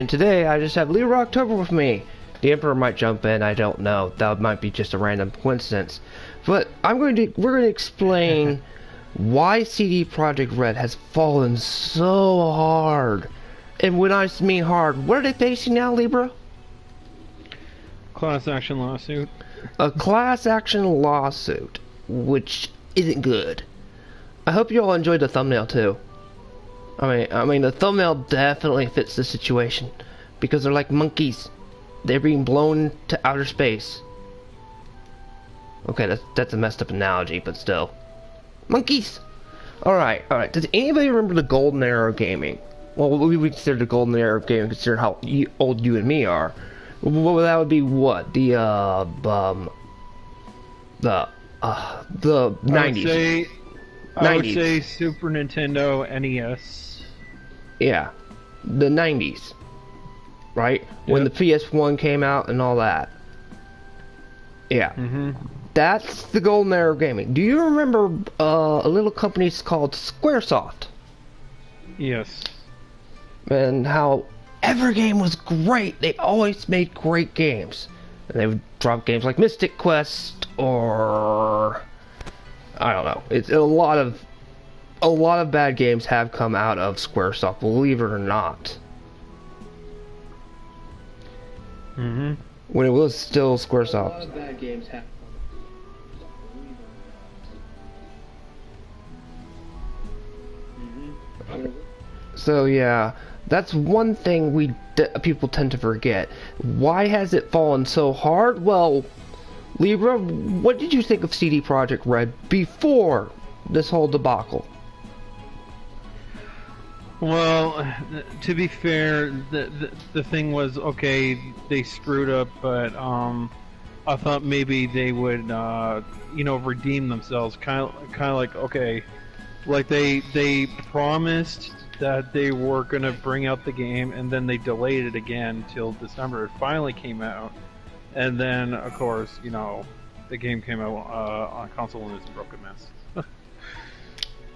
And today I just have Libra October with me. The Emperor might jump in, I don't know. That might be just a random coincidence. But we're going to explain why CD Projekt Red has fallen so hard. And when I mean hard, what are they facing now, Libra? Class action lawsuit. A class action lawsuit, which isn't good. I hope you all enjoyed the thumbnail too. I mean, the thumbnail definitely fits the situation because they're like monkeys. They're being blown to outer space. Okay, that's a messed up analogy, but still, monkeys. All right. Does anybody remember the golden era of gaming? Well, we would consider the golden era of gaming, consider how old you and me are. Well, that would be what the 90s. I would say Super Nintendo, NES. Yeah, the 90s, right? Yep. When the PS1 came out and all that. Yeah. That's the golden era of gaming. Do you remember a little company called Squaresoft? Yes. And how every game was great. They always made great games. And they would drop games like Mystic Quest or I don't know. It's a lot of bad games have come out of Squaresoft, believe it or not. When it was still Squaresoft. A lot of bad games have So yeah, that's one thing people tend to forget. Why has it fallen so hard? Well, Libra, what did you think of CD Projekt Red before this whole debacle? Well, to be fair, the thing was, okay, they screwed up, but I thought maybe they would, redeem themselves. Kind of like, okay, like they promised that they were gonna bring out the game, and then they delayed it again till December. It finally came out, and then of course, the game came out on console and it's a broken mess.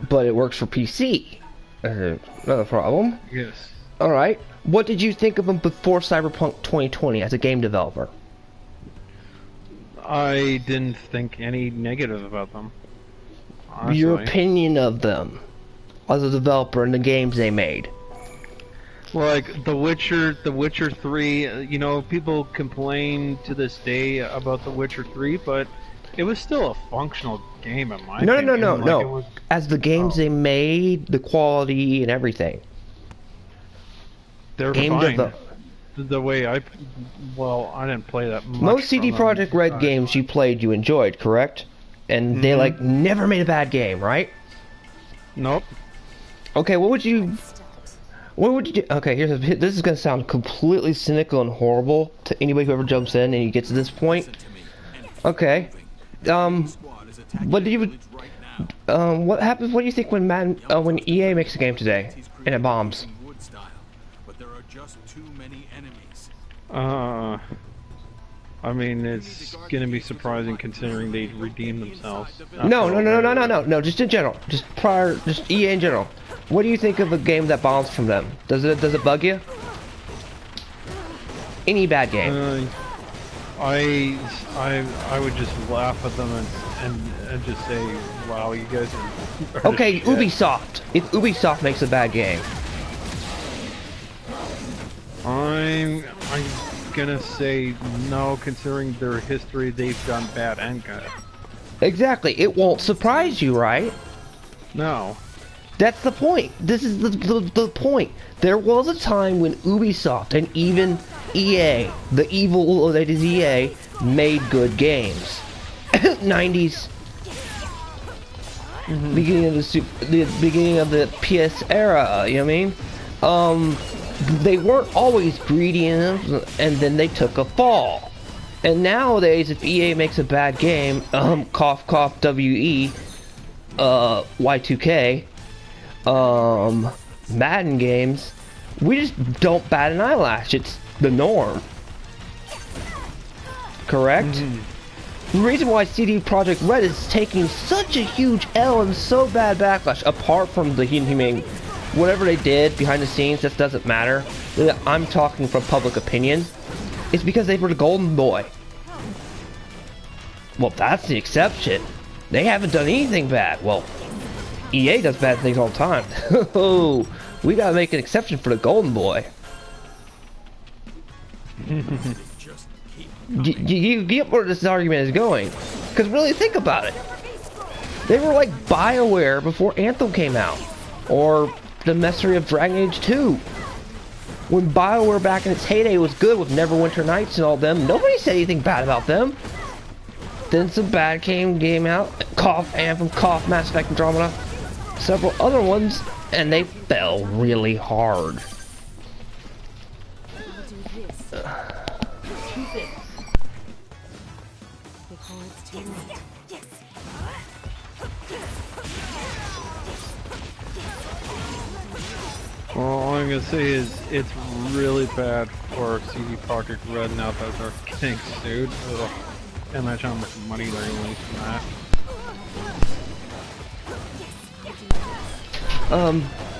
But it works for PC. Not a problem. Yes. Alright. What did you think of them before Cyberpunk 2020 as a game developer? I didn't think any negative about them. Honestly. Your opinion of them as a developer and the games they made. Like The Witcher 3, people complain to this day about The Witcher 3, but it was still a functional game in my opinion. No. As the games they made, the quality and everything. They're fine. The way I didn't play that much. Most CD Projekt Red games you played, you enjoyed, correct? And they never made a bad game, right? Nope. Okay, what would you do? Okay, this is gonna sound completely cynical and horrible to anybody who ever jumps in and you get to this point. Okay. What happens? What do you think when EA makes a game today and it bombs? I mean, it's gonna be surprising considering they redeemed themselves. No. Just in general, just EA in general. What do you think of a game that bombs from them? Does it bug you? Any bad game? I would just laugh at them and just say, wow, you guys are okay, Ubisoft. If Ubisoft makes a bad game, I'm gonna say no, considering their history. They've done bad and good. Exactly. It won't surprise you, right? No. That's the point. This is the point. There was a time when Ubisoft and even EA, the evil that is EA, made good games. 90s, beginning of the PS era. You know what I mean? They weren't always greedy enough, and then they took a fall. And nowadays, if EA makes a bad game, cough cough WE, Y2K. Madden games, we just don't bat an eyelash. It's the norm. Correct? The reason why CD Projekt Red is taking such a huge L and so bad backlash, apart from the inhumane whatever they did behind the scenes, that doesn't matter. I'm talking from public opinion. It's because they were the golden boy. Well, that's the exception. They haven't done anything bad. Well, EA does bad things all the time. Oh, we gotta make an exception for the golden boy. You get where this argument is going. Because really, think about it. They were like BioWare before Anthem came out. Or the Mystery of Dragon Age 2. When BioWare back in its heyday was good with Neverwinter Nights and all them, nobody said anything bad about them. Then some bad came out. Cough, Anthem, Cough, Mass Effect Andromeda. Several other ones, and they fell really hard. Well, all I'm gonna say is it's really bad for CD Projekt Red now that they're getting sued. Ugh. Can't imagine how much money they're gonna lose from that.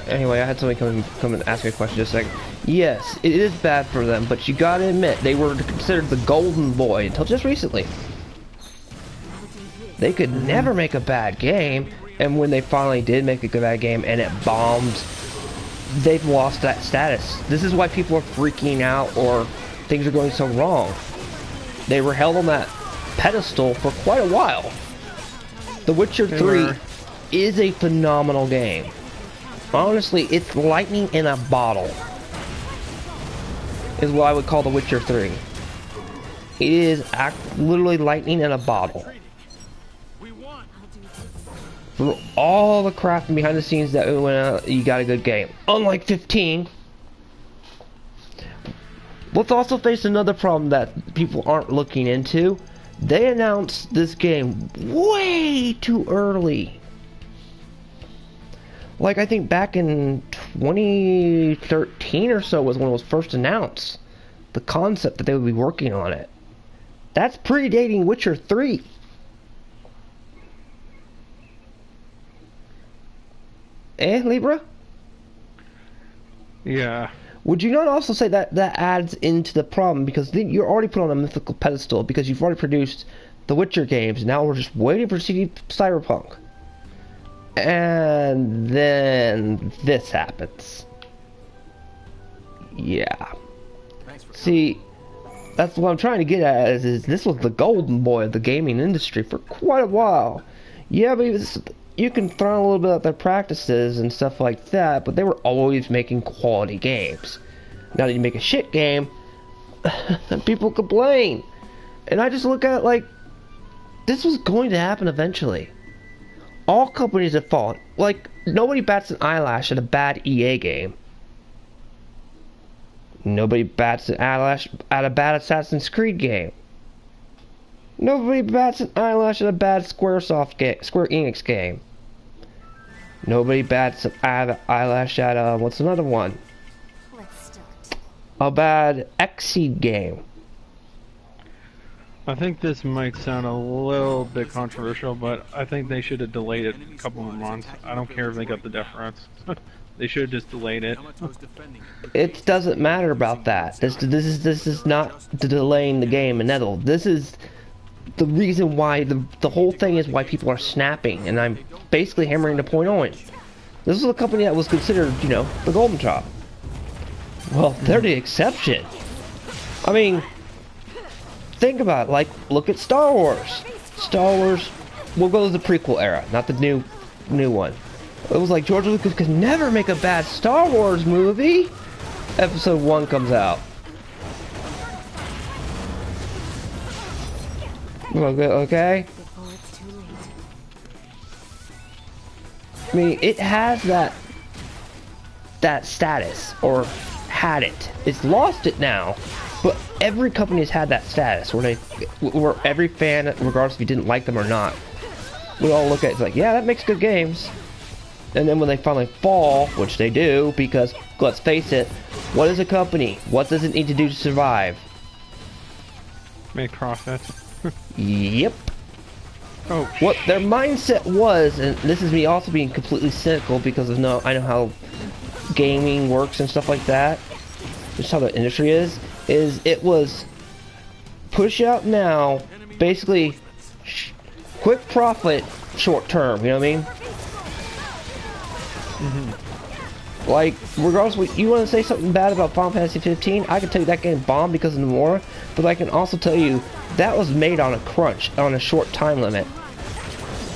Anyway, I had somebody come and ask me a question just a second. Yes, it is bad for them, but you gotta admit, they were considered the golden boy until just recently. They could never make a bad game, and when they finally did make a bad game and it bombed, they've lost that status. This is why people are freaking out or things are going so wrong. They were held on that pedestal for quite a while. The Witcher 3 is a phenomenal game. Honestly, it's lightning in a bottle. Is what I would call The Witcher 3. It is literally lightning in a bottle. For all the crap and behind the scenes that went out, you got a good game. Unlike 15. Let's also face another problem that people aren't looking into. They announced this game way too early. Like, I think back in 2013 or so was when it was first announced. The concept that they would be working on it. That's predating Witcher 3. Eh, Libra? Yeah. Would you not also say that that adds into the problem, because you're already put on a mythical pedestal because you've already produced the Witcher games. Now we're just waiting for CD Cyberpunk. And then this happens. Yeah. See, that's what I'm trying to get at is this was the golden boy of the gaming industry for quite a while. Yeah, but you can throw a little bit at their practices and stuff like that, but they were always making quality games. Now that you make a shit game, people complain. And I just look at it like, this was going to happen eventually. All companies have fallen. Like, nobody bats an eyelash at a bad EA game. Nobody bats an eyelash at a bad Assassin's Creed game. Nobody bats an eyelash at a bad Square Enix game. Nobody bats an eyelash at, what's another one? A bad Xseed game. I think this might sound a little bit controversial, but I think they should have delayed it a couple of months. I don't care if they got the deference. They should have just delayed it. It doesn't matter about that. This is not delaying the game in Netherlands. This is the reason why the whole thing is why people are snapping, and I'm basically hammering the point on. This is a company that was considered, you know, the golden child. Well, they're the exception. I mean, think about it. Like, look at Star Wars. Star Wars, we'll go to the prequel era, not the new one. It was like George Lucas could never make a bad Star Wars movie. Episode 1 comes out. Okay? I mean, it has that status, or had it. It's lost it now, but every company has had that status where every fan, regardless if you didn't like them or not, would all look at it, it's like, yeah, that makes good games. And then when they finally fall, which they do, because let's face it, what is a company? What does it need to do to survive? Make profit. Yep. Oh, what their mindset was, and this is me also being completely cynical because of I know gaming works and stuff like that, just how the industry is it was push out now, basically quick profit, short term, you know what I mean? Mm-hmm. Like, regardless of what you want to say something bad about Final Fantasy 15, I can tell you that game bombed because of Nomura, but I can also tell you that was made on a crunch, on a short time limit.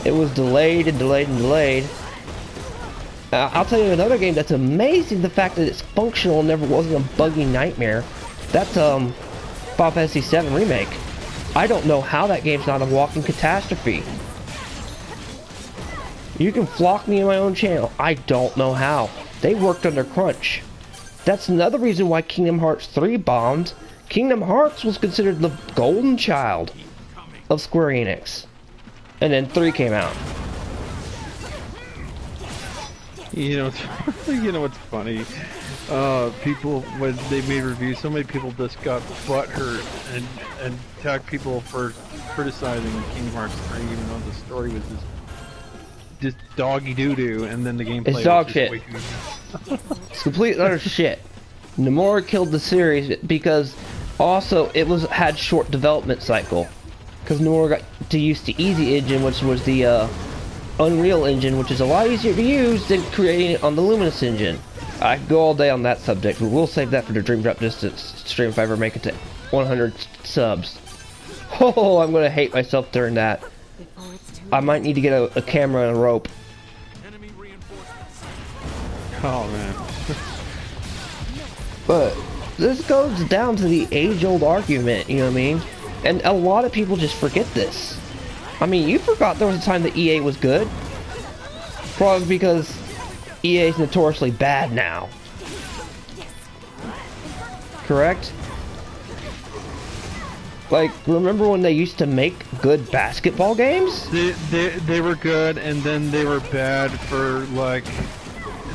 It was delayed and delayed and delayed. I'll tell you another game that's amazing, the fact that it's functional and never wasn't a buggy nightmare. That's Final Fantasy 7 Remake. I don't know how that game's not a walking catastrophe. You can flock me in my own channel. I don't know how. They worked under crunch. That's another reason why Kingdom Hearts 3 bombed. Kingdom Hearts was considered the golden child of Square Enix. And then 3 came out. You know, you know what's funny? People, when they made reviews, so many people just got butthurt and attacked people for criticizing Kingdom Hearts 3, even though the story was just doggy doo-doo, and then the gameplay it's dog was shit. It's complete utter shit. Nomura killed the series because also it had short development cycle. Because Nomura got to use the Easy Engine, which was the Unreal Engine, which is a lot easier to use than creating it on the Luminous Engine. I could go all day on that subject, but we'll save that for the Dream Drop Distance stream if I ever make it to 100 subs. Oh, I'm gonna hate myself during that. I might need to get a camera and a rope. Oh man. But this goes down to the age-old argument, you know what I mean? And a lot of people just forget this. I mean, you forgot there was a time that EA was good. Probably because EA is notoriously bad now. Correct? Like, remember when they used to make good basketball games? They were good, and then they were bad for like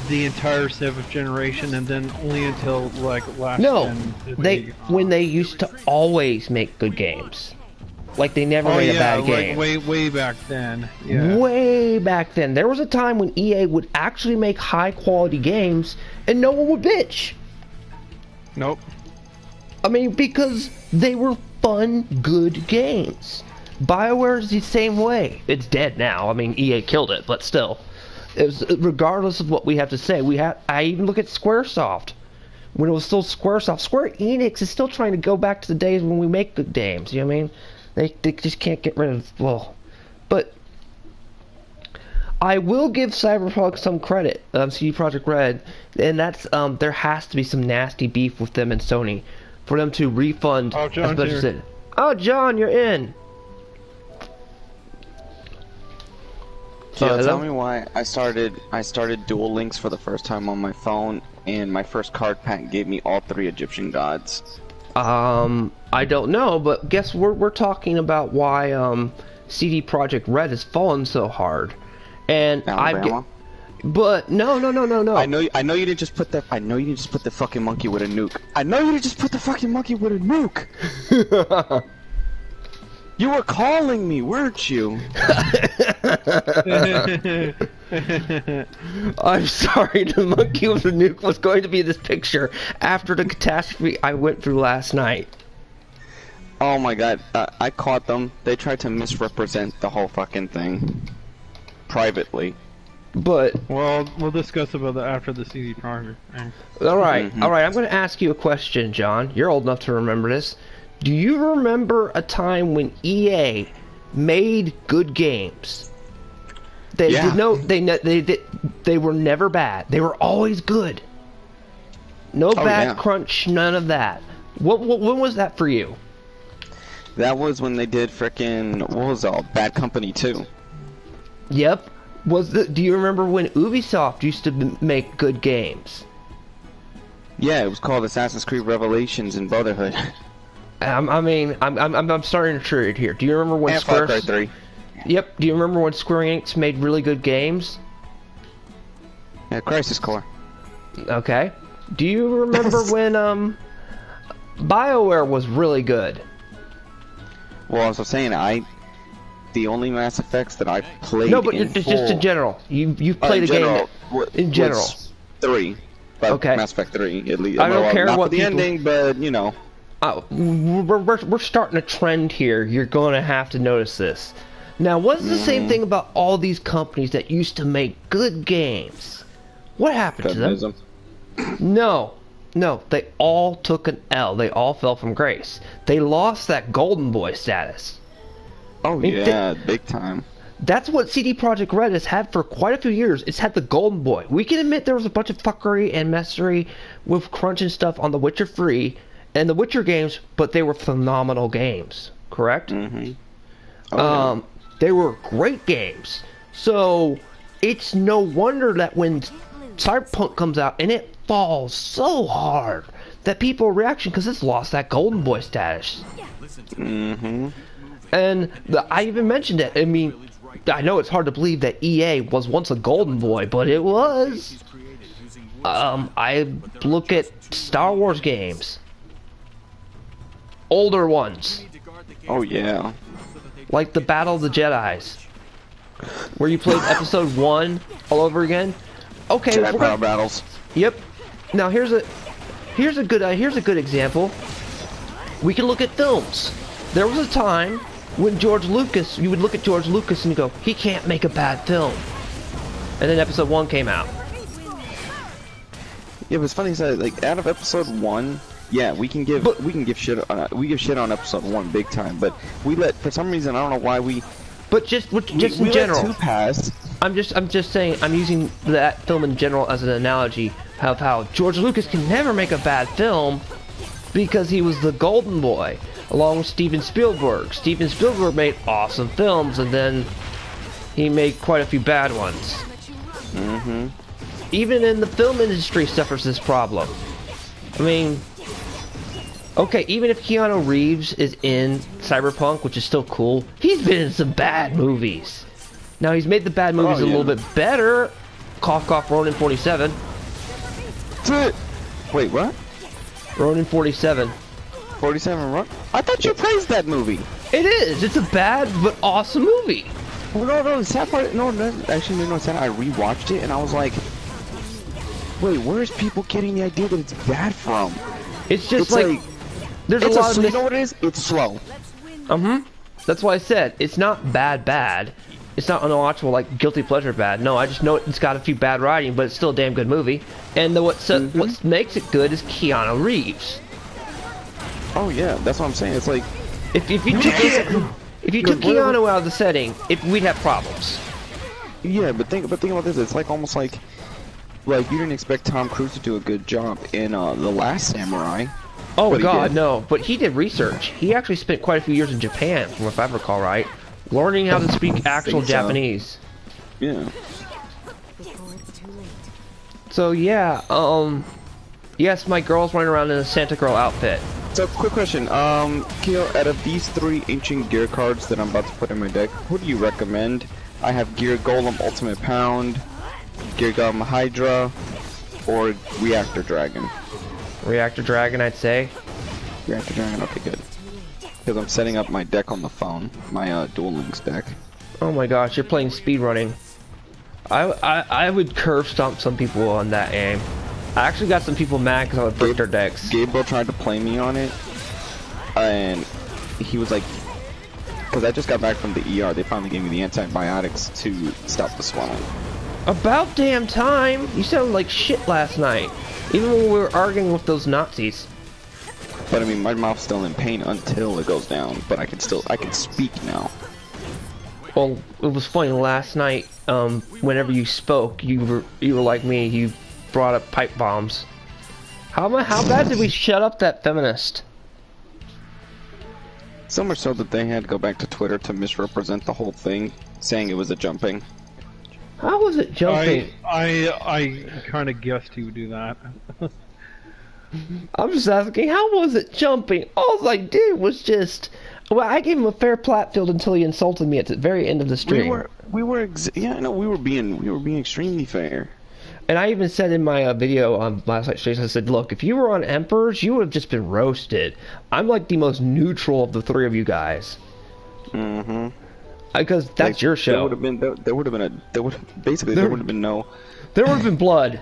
the entire 7th generation, and then only until like last gen. When they used to always make good games. Like, they never made a bad game. Like way back then. Yeah. Way back then. There was a time when EA would actually make high-quality games, and no one would bitch. Nope. I mean, because they were fun, good games. BioWare's the same way. It's dead now. I mean, EA killed it, but still. It was, regardless of what we have to say, I even look at Squaresoft. When it was still Squaresoft, Square Enix is still trying to go back to the days when we make good games, you know what I mean? They just can't get rid of, well, but I will give Cyberpunk some credit, CD Projekt Red, and that's, there has to be some nasty beef with them and Sony for them to refund as much as it. Oh, John, you're in. Yeah, tell me why I started Duel Links for the first time on my phone, and my first card pack gave me all 3 Egyptian gods. I don't know, but guess we're talking about why CD Projekt Red has fallen so hard, and but no. I know you didn't just put that. I know you didn't just put the fucking monkey with a nuke. I know you didn't just put the fucking monkey with a nuke. You were calling me, weren't you? I'm sorry, the monkey with the nuke was going to be this picture after the catastrophe I went through last night. Oh my god, I caught them. They tried to misrepresent the whole fucking thing. Privately. But... well, we'll discuss about that after the CD Projekt. Alright, alright, I'm going to ask you a question, John. You're old enough to remember this. Do you remember a time when EA made good games? They were never bad. They were always good. No bad crunch, none of that. When was that for you? That was when they did frickin' what was all Bad Company 2. Yep. Do you remember when Ubisoft used to make good games? Yeah, it was called Assassin's Creed Revelations and Brotherhood. I mean, I'm starting to trade here. Do you remember when Far Cry 3. Yep. Do you remember when Square Enix made really good games? Yeah, Crisis Core. Okay. Do you remember when BioWare was really good? Well, as I was saying, the only Mass Effects that I played just in general. You've played a game in general. 3. But Okay. Mass Effect 3, at least. I don't care not what for the people- ending, but you know. We're starting a trend here. You're going to have to notice this. Now, what's the same thing about all these companies that used to make good games? What happened to them? Feminism. No, they all took an L. They all fell from grace. They lost that golden boy status. Oh mean, yeah, big time. That's what CD Projekt Red has had for quite a few years. It's had the golden boy. We can admit there was a bunch of fuckery and messery with crunch and stuff on The Witcher 3 and the Witcher games, but they were phenomenal games, correct? Mm-hmm. Oh, yeah. They were great games. So it's no wonder that when Cyberpunk comes out and it falls so hard that people reaction because it's lost that golden boy status. Mm-hmm. And I even mentioned it. I mean, I know it's hard to believe that EA was once a golden boy, but it was. I look at Star Wars games. Older ones. Oh yeah. Like the Battle of the Jedis. Where you played episode 1 all over again. Okay, Jedi Power Battles. Yep. Now here's a good example. We can look at films. There was a time when George Lucas, you would look at George Lucas and you go, he can't make a bad film. And then episode 1 came out. Yeah, but it's funny, so like out of episode 1, yeah, we can give shit on episode 1 big time, but we let, for some reason, I don't know why we in general. Let 2 pass. I'm just saying, I'm using that film in general as an analogy of how George Lucas can never make a bad film because he was the golden boy, along with Steven Spielberg. Steven Spielberg made awesome films, and then he made quite a few bad ones. Mm-hmm. Even in the film industry suffers this problem. I mean, okay, even if Keanu Reeves is in Cyberpunk, which is still cool, he's been in some bad movies. Now, he's made the bad movies a little bit better. Cough, cough, Ronin 47. Wait, what? Ronin 47. 47 Run? I thought you praised that movie. It is. It's a bad but awesome movie. Well, no, the sad part, actually, sad. I rewatched it and I was like, wait, where's people getting the idea that it's bad from? It's just like there's a lot of you know what it is? It's slow. That's why I said it's not bad. It's not unwatchable like guilty pleasure bad. No, I just know it's got a few bad writing, but it's still a damn good movie. And what makes it good is Keanu Reeves. Oh yeah, that's what I'm saying. It's like if you took Keanu out of the setting, we'd have problems. Yeah, but think about this. It's like almost like you didn't expect Tom Cruise to do a good job in The Last Samurai. Oh God, no! But he did research. He actually spent quite a few years in Japan, from if I recall right, learning how to speak actual Japanese. Yeah. So yeah, yes, my girl's running around in a Santa Girl outfit. So, quick question, Keo, out of these 3 ancient gear cards that I'm about to put in my deck, who do you recommend? I have Gear Golem Ultimate Pound, Gear Golem Hydra, or Reactor Dragon. Reactor Dragon, I'd say. Reactor Dragon, okay, good. Because I'm setting up my deck on the phone, my Duel Links deck. Oh my gosh, you're playing speedrunning. I would curve stomp some people on that aim. I actually got some people mad because I would break their decks. Gabriel tried to play me on it, and he was like, because I just got back from the ER, they finally gave me the antibiotics to stop the swelling. About damn time! You sounded like shit last night, even when we were arguing with those Nazis. But I mean, my mouth's still in pain until it goes down, but I can speak now. Well, it was funny last night. Whenever you spoke, you were like me. You brought up pipe bombs. How bad did we shut up that feminist? So much so that they had to go back to Twitter to misrepresent the whole thing, saying it was a jumping. How was it jumping? I kind of guessed he would do that. I'm just asking, how was it jumping? All I did was just... Well, I gave him a fair plat field until he insulted me at the very end of the stream. We were being extremely fair. And I even said in my video on last night's stream, I said, look, if you were on Emperors, you would have just been roasted. I'm like the most neutral of the 3 of you guys. Mm-hmm. Because that's your show. There would have been no... There would have been blood.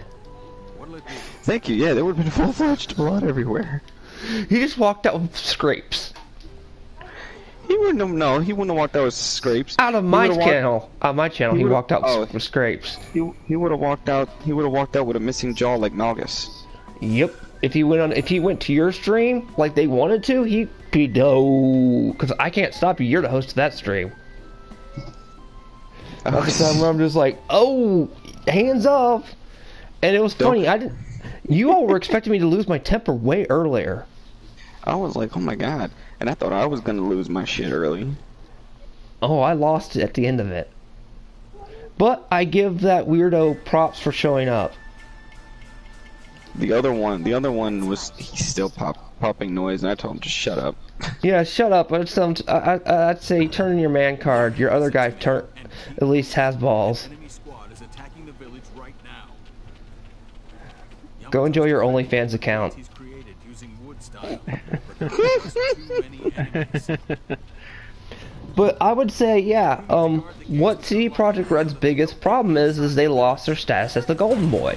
Thank you. Yeah, there would have been full-fledged blood everywhere. He just walked out with scrapes. He wouldn't have. No, he wouldn't have walked out with scrapes. Out of my channel. Out of my channel, he walked out with scrapes. He would have walked out. He would have walked out with a missing jaw like Malgus. Yep. If he went to your stream like they wanted to, he'd be dope. Because I can't stop you. You're the host of that stream. I'm just like, oh, hands off. And it was funny. You all were expecting me to lose my temper way earlier. I was like, oh my god. And I thought I was gonna lose my shit early. Oh, I lost it at the end of it. But I give that weirdo props for showing up. The other one was, he's still popping noise, and I told him to shut up. Yeah, shut up. I'd say turn in your man card. Your other guy at least has balls. Go enjoy your OnlyFans account. But I would say, yeah, what CD Projekt Red's biggest problem is they lost their status as the Golden Boy.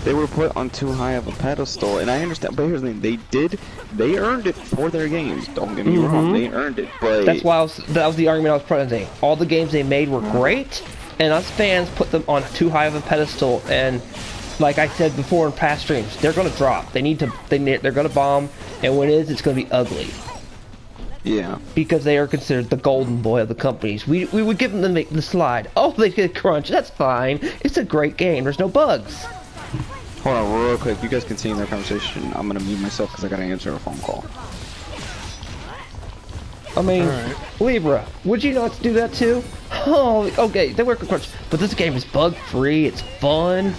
They were put on too high of a pedestal, and I understand, but here's the thing, they earned it for their games, don't get me wrong, they earned it, but... That's why that was the argument I was presenting. All the games they made were great, and us fans put them on too high of a pedestal, and like I said before in past streams, they're gonna drop. They're gonna bomb, and when it is, it's gonna be ugly. Yeah. Because they are considered the golden boy of the companies. We would give them the slide. Oh, they get crunch. That's fine. It's a great game. There's no bugs. Hold on, real quick. You guys continue their conversation. I'm gonna mute myself because I gotta answer a phone call. I mean, right. Libra, would you not do that too? Oh, okay. They work with crunch, but this game is bug-free. It's fun.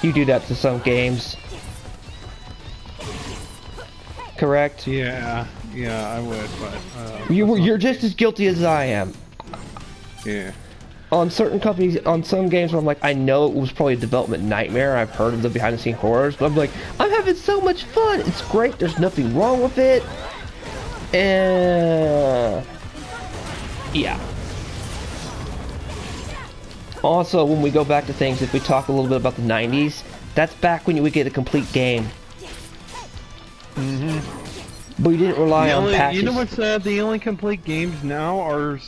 You do that to some games. Correct? Yeah, I would, but... You're just as guilty as I am. Yeah. On certain companies, on some games where I'm like, I know it was probably a development nightmare, I've heard of the behind-the-scenes horrors, but I'm like, I'm having so much fun, it's great, there's nothing wrong with it. And... yeah. Also, when we go back to things, if we talk a little bit about the 90s, that's back when you would get a complete game. But we didn't rely on patches. You know what's sad? The only complete games now are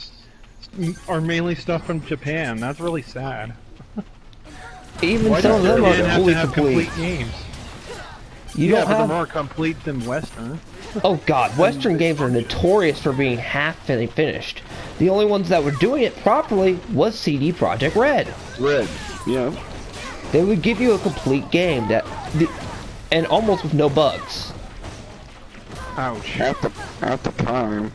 mainly stuff from Japan. That's really sad. Even some of them are fully complete games. You don't have... they're more complete than Western. Oh god, Western games are notorious for being half finished. The only ones that were doing it properly was CD Projekt Red. Yeah. They would give you a complete game and almost with no bugs. Ouch. At the time.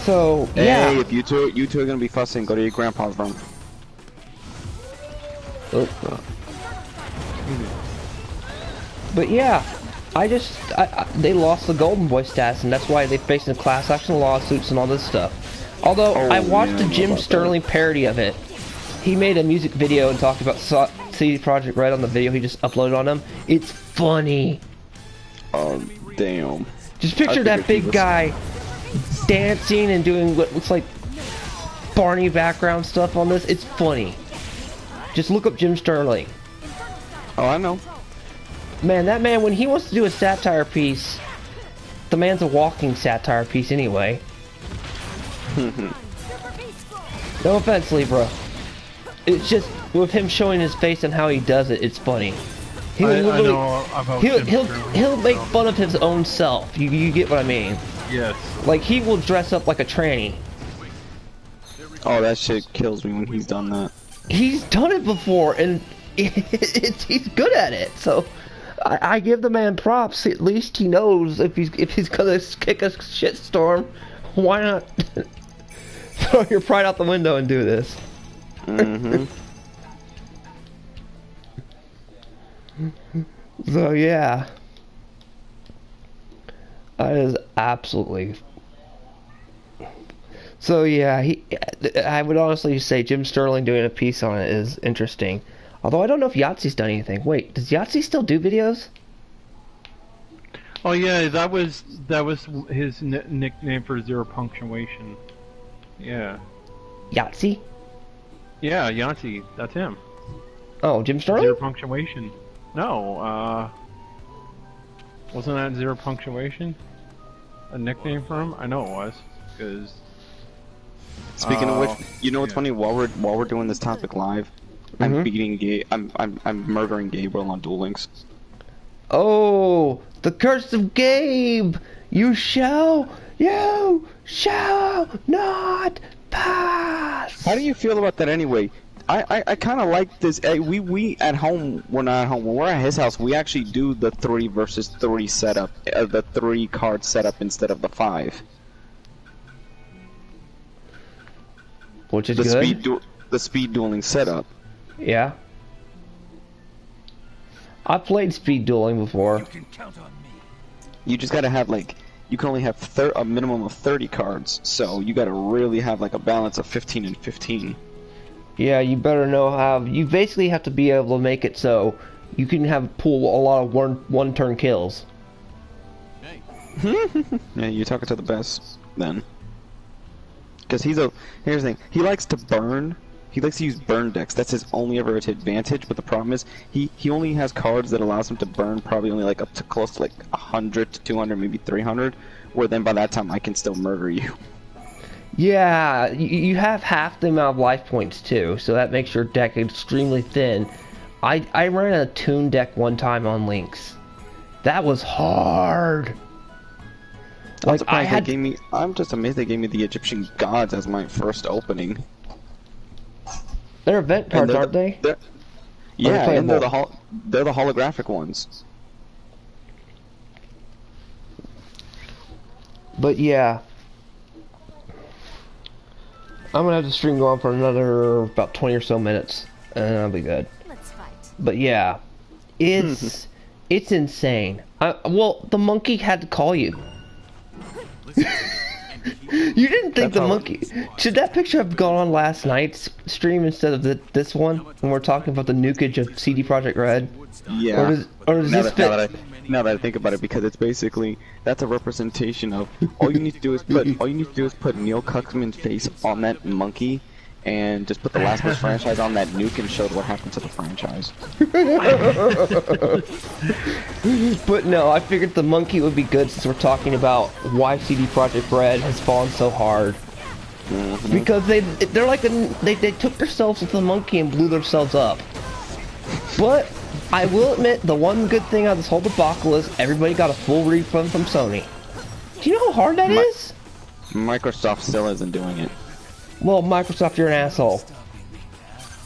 So, hey, yeah. If you two are gonna be fussing, go to your grandpa's room. Oh. But yeah, they lost the Golden Boy status, and that's why they faced the class action lawsuits and all this stuff. Although, I watched the Jim Sterling parody of it. He made a music video and talked about CD Projekt Red on the video he just uploaded on them. It's funny. Oh, damn. Just picture that big guy dancing and doing what looks like Barney background stuff on this. It's funny. Just look up Jim Sterling. Oh, I know. Man, that man, when he wants to do a satire piece, the man's a walking satire piece anyway. No offense, Libra. It's just, with him showing his face and how he does it, it's funny. He'll make fun of his own self. You get what I mean? Yes. Like, he will dress up like a tranny. Oh, that shit kills me when he's done that. He's done it before, and he's good at it, so... I give the man props. At least he knows if he's gonna kick a shitstorm, why not throw your pride out the window and do this? So yeah, that is absolutely. So yeah, I would honestly say Jim Sterling doing a piece on it is interesting. Although I don't know if Yahtzee's done anything. Wait, does Yahtzee still do videos? Oh yeah, that was his nickname for Zero Punctuation. Yeah. Yahtzee? Yeah, Yahtzee. That's him. Oh, Jim Zero Sterling? punctuation. No, wasn't that Zero Punctuation a nickname for him? I know it was, because... Speaking of which, you know what's funny? While we're doing this topic live, I'm beating I'm murdering Gabriel on Duel Links. Oh, the curse of Gabe! You shall not pass! How do you feel about that anyway? I kind of like this. We at home, we're not at home. When we're at his house, we actually do the 3 versus 3 setup, the 3 card setup instead of the 5. Which is good. The speed dueling setup. Yeah. I played speed dueling before. You can count on me. You just gotta have like, you can only have a minimum of 30 cards, so you gotta really have like a balance of 15 and 15. Yeah, you better know how. You basically have to be able to make it so you can pull a lot of one turn kills. Hey. Yeah, you're talking to the best then. Because here's the thing, he likes to burn. He likes to use burn decks. That's his only ever advantage. But the problem is, he only has cards that allows him to burn probably only like up to close to like 100 to 200, maybe 300. Where then by that time I can still murder you. Yeah, you have half the amount of life points too, so that makes your deck extremely thin. I ran a Toon deck one time on Lynx. That was hard. Like I'm just amazed they gave me the Egyptian gods as my first opening. They're event cards, aren't they? Yeah, and they're the holographic ones. But yeah, I'm gonna have the stream go on for another about 20 or so minutes, and I'll be good. Let's fight. But yeah, it's insane. Well, the monkey had to call you. You didn't think the monkey... Should that picture have gone on last night's stream instead of this one, when we're talking about the nukage of CD Projekt Red? Yeah. Or does this fit... Now that I think about it, because it's basically, that's a representation of, all you need to do is put Neil Cuckman's face on that monkey, and just put the Last of Us franchise on that nuke and show what happened to the franchise. But no, I figured the monkey would be good since we're talking about why CD Projekt Red has fallen so hard. Because they're like they took themselves with the monkey and blew themselves up. But I will admit, the one good thing out of this whole debacle is everybody got a full refund from Sony. Do you know how hard that is? Microsoft still isn't doing it. Well, Microsoft, you're an asshole.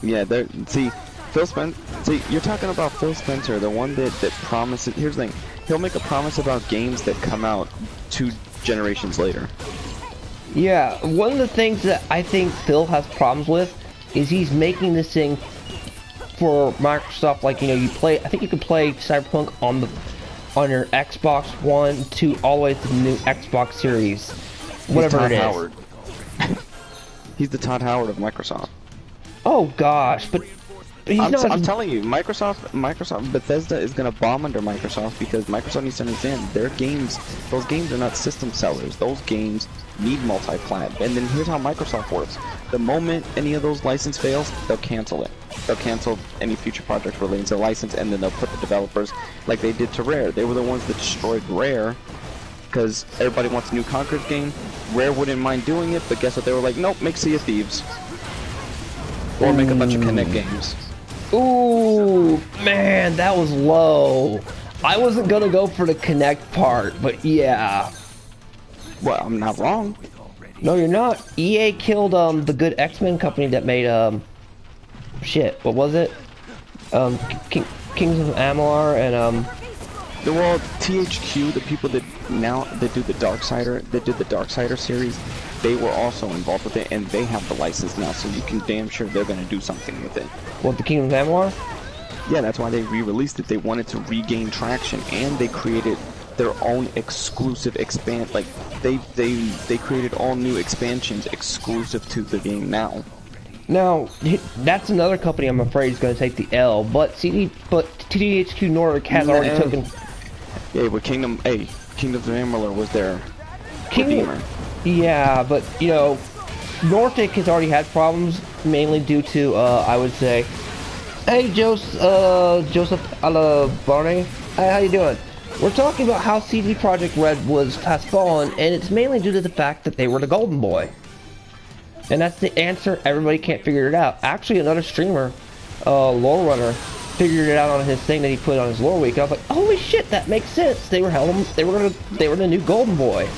Yeah, see, you're talking about Phil Spencer, the one that promises. Here's the thing: he'll make a promise about games that come out 2 generations later. Yeah, one of the things that I think Phil has problems with is he's making this thing for Microsoft. Like, you play. I think you can play Cyberpunk on your Xbox One all the way to the new Xbox Series, whatever it is. Howard. He's the Todd Howard of Microsoft. Oh gosh, but he's not. I'm telling you, Bethesda is gonna bomb under Microsoft because Microsoft needs to understand those games are not system sellers. Those games need multi-plat. And then here's how Microsoft works: the moment any of those license fails, they'll cancel it. They'll cancel any future project relating to the license, and then they'll put the developers like they did to Rare. They were the ones that destroyed Rare. Because everybody wants a new Conquer's game. Rare wouldn't mind doing it, but guess what? They were like, nope, make Sea of Thieves. Or make a bunch of Kinect games. Ooh, man, that was low. I wasn't gonna go for the Kinect part, but yeah. Well, I'm not wrong. No, you're not. EA killed the good X-Men company that made shit. What was it? Kings of Amalur and Well, THQ, the people that do the Darksider series, they were also involved with it, and they have the license now, so you can damn sure they're gonna do something with it. What, the Kingdom of Amalur? Yeah, that's why they re-released it. They wanted to regain traction, and they created their own exclusive like they created all new expansions exclusive to the game now. Now, that's another company I'm afraid is going to take the L, but THQ Nordic has already taken... Yeah, but Kingdom of Amalur was their redeemer. Yeah, but, Nordic has already had problems, mainly due to, I would say, Hey, Joseph Alabarte. Hey, how you doing? We're talking about how CD Projekt Red has fallen, and it's mainly due to the fact that they were the golden boy. And that's the answer. Everybody can't figure it out. Actually, another streamer, Lore Runner, figured it out on his thing that he put on his Lore Week. I was like, holy shit, that makes sense. They were the new golden boy.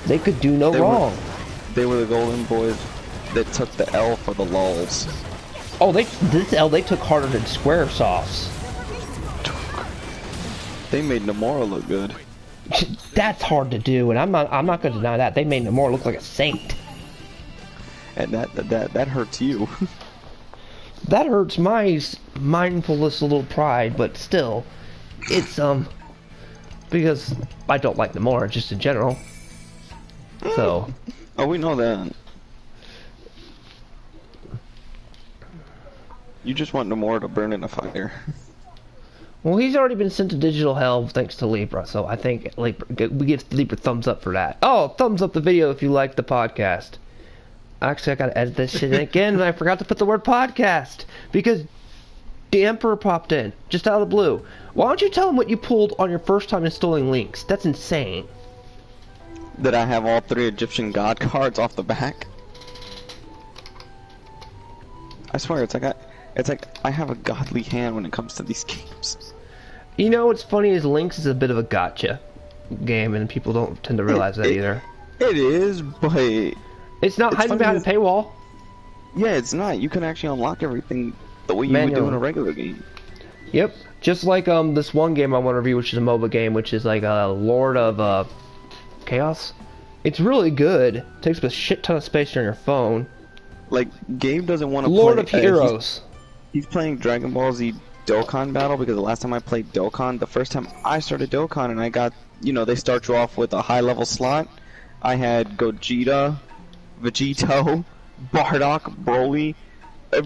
They could do no wrong. They were the golden boys that took the L for the lulz. Oh, this L they took harder than Square Sauce. They made Nomura look good. That's hard to do, and I'm not gonna deny that. They made Nomura look like a saint. And that hurts you. That hurts my mindfulness little pride, but still, it's because I don't like Nomura just in general. So. Oh, we know that. You just want Nomura to burn in a fire. Well, he's already been sent to digital hell thanks to Libra, so I think we give Libra thumbs up for that. Oh, thumbs up the video if you like the podcast. Actually, I gotta edit this shit in again, and I forgot to put the word podcast because the Emperor popped in just out of the blue. Why don't you tell him what you pulled on your first time installing Links? That's insane. That I have all 3 Egyptian god cards off the back. I swear, it's like I have a godly hand when it comes to these games. You know what's funny is Links is a bit of a gotcha game, and people don't tend to realize that either. It is, but it's not hiding behind a paywall. Yeah, it's not. You can actually unlock everything the way you would do in a regular game. Yep, just like this one game I want to review, which is a MOBA game, which is like Lord of Chaos. It's really good. Takes up a shit ton of space on your phone. Like, Gabe doesn't want to play Lord of Heroes. He's playing Dragon Ball Z Dokkan Battle because the last time I played Dokkan, the first time I started Dokkan and I got, you know, they start you off with a high level slot. I had Gogeta, Vegito, Bardock, Broly,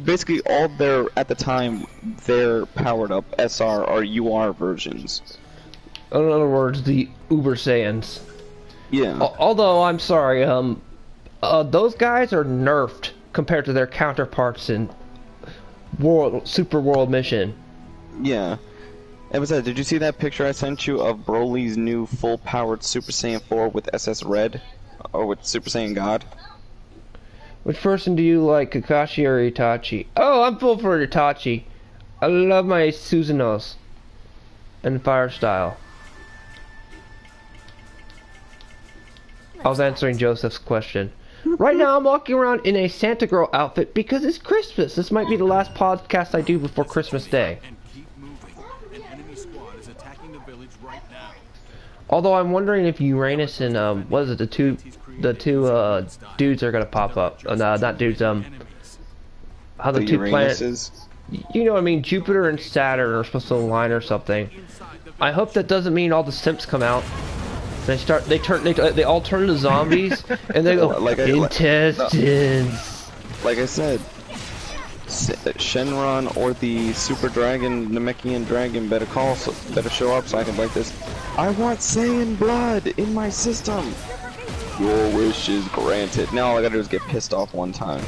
basically all their, at the time, their powered up SR or UR versions. In other words, the Uber Saiyans. Yeah. Although, I'm sorry, those guys are nerfed compared to their counterparts in Super World Mission. Yeah. And besides, did you see that picture I sent you of Broly's new full-powered Super Saiyan 4 with SS Red? Or with Super Saiyan God? Which person do you like, Kakashi or Itachi? Oh, I'm full for Itachi. I love my Susanos and Fire Style. I was answering Joseph's question. Right now I'm walking around in a Santa Girl outfit because it's Christmas. This might be the last podcast I do before Christmas Day. Although I'm wondering if Uranus and what is it, the two dudes are gonna pop up. No, not dudes. How the two planets? You know what I mean? Jupiter and Saturn are supposed to align or something. I hope that doesn't mean all the simps come out. They all turn into zombies, and they go intestines. Like I said, Shenron or the Super Dragon, Namekian Dragon better show up so I can like this. I want Saiyan blood in my system. Your wish is granted. Now all I gotta do is get pissed off one time.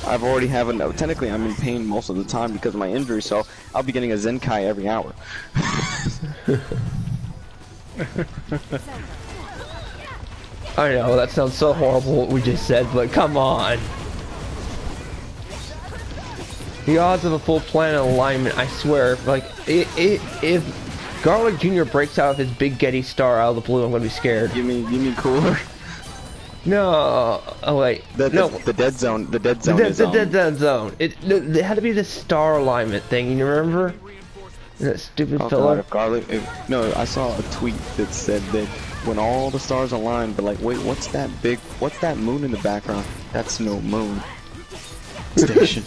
I've already have a technically I'm in pain most of the time because of my injury, so I'll be getting a Zenkai every hour. I know, that sounds so horrible what we just said, but come on. The odds of a full planet alignment, I swear, like, if Garlic Jr. breaks out of his big Getty star out of the blue, I'm gonna be scared. You mean cooler? No, oh wait, no. The dead zone is the dead zone. It had to be the star alignment thing, you remember? That stupid fella. No, I saw a tweet that said that when all the stars align, but like, wait, what's that moon in the background? That's no moon. Station.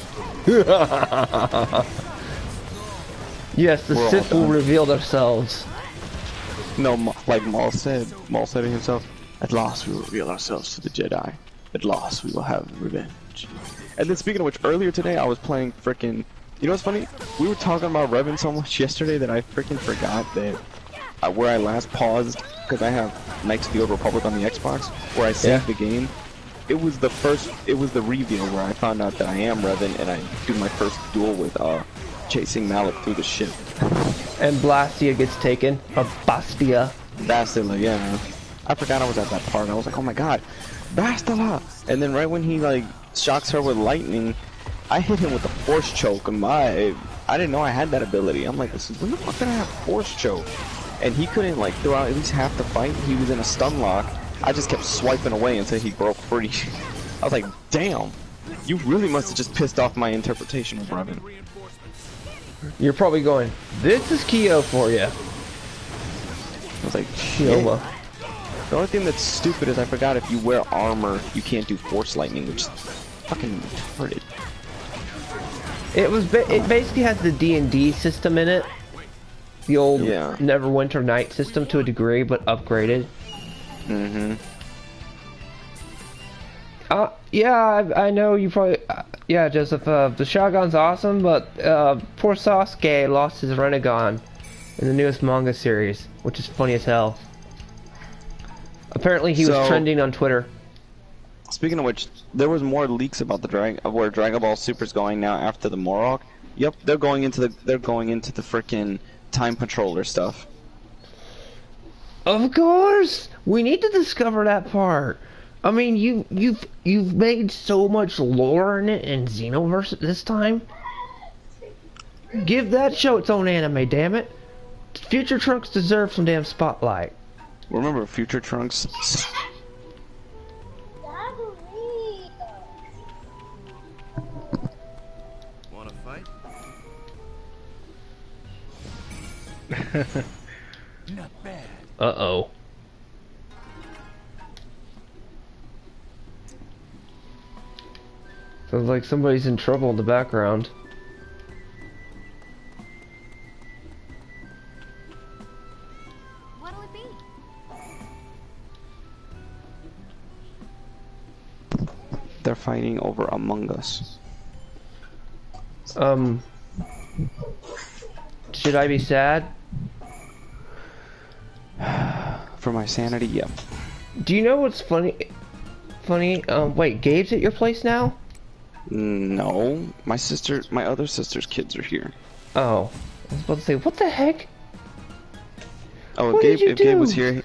Yes, the Sith will reveal themselves. No, like Maul said it himself. At last we will reveal ourselves to the Jedi. At last we will have revenge. And then speaking of which, earlier today I was playing frickin'... You know what's funny? We were talking about Revan so much yesterday that I frickin' forgot that where I last paused, because I have Knights of the Old Republic on the Xbox, where I saved the game. it was the reveal where I found out that I am Revan, and I do my first duel with chasing Malik through the ship. And Blastia gets taken. Or Bastia. Bastila, yeah. I forgot I was at that part. I was like, oh my god, Bastila! And then right when he like shocks her with lightning, I hit him with a force choke, and I didn't know I had that ability. I'm like, when the fuck did I have force choke? And he couldn't like throw out at least half the fight. He was in a stun lock. I just kept swiping away until he broke free. I was like, damn, you really must have just pissed off my interpretation of Revan. You're probably going, this is Kyo for you. I was like, Kioma. The only thing that's stupid is I forgot if you wear armor, you can't do force lightning, which is fucking retarded. It basically has the D&D system in it. The old Neverwinter Night system to a degree, but upgraded. Mm-hmm. Yeah, I know you probably... yeah, Joseph, the shotgun's awesome, but poor Sasuke lost his Renegon in the newest manga series, which is funny as hell. Apparently he was trending on Twitter. Speaking of which, there was more leaks about the where Dragon Ball Super's going now after the Morok. Yep, they're going into the frickin' time controller stuff. Of course, we need to discover that part. I mean, you've made so much lore in it in Xenoverse this time. Give that show its own anime, damn it. Future Trunks deserves some damn spotlight. Remember Future Trunks? Wanna fight? Not bad. Uh-oh. Sounds like somebody's in trouble in the background. What'll it be? They're fighting over Among Us. Should I be sad? For my sanity, yeah. Do you know what's funny? Wait, Gabe's at your place now? No, my other sister's kids are here. Oh, I was about to say, what the heck? Oh, What did you if Gabe was do?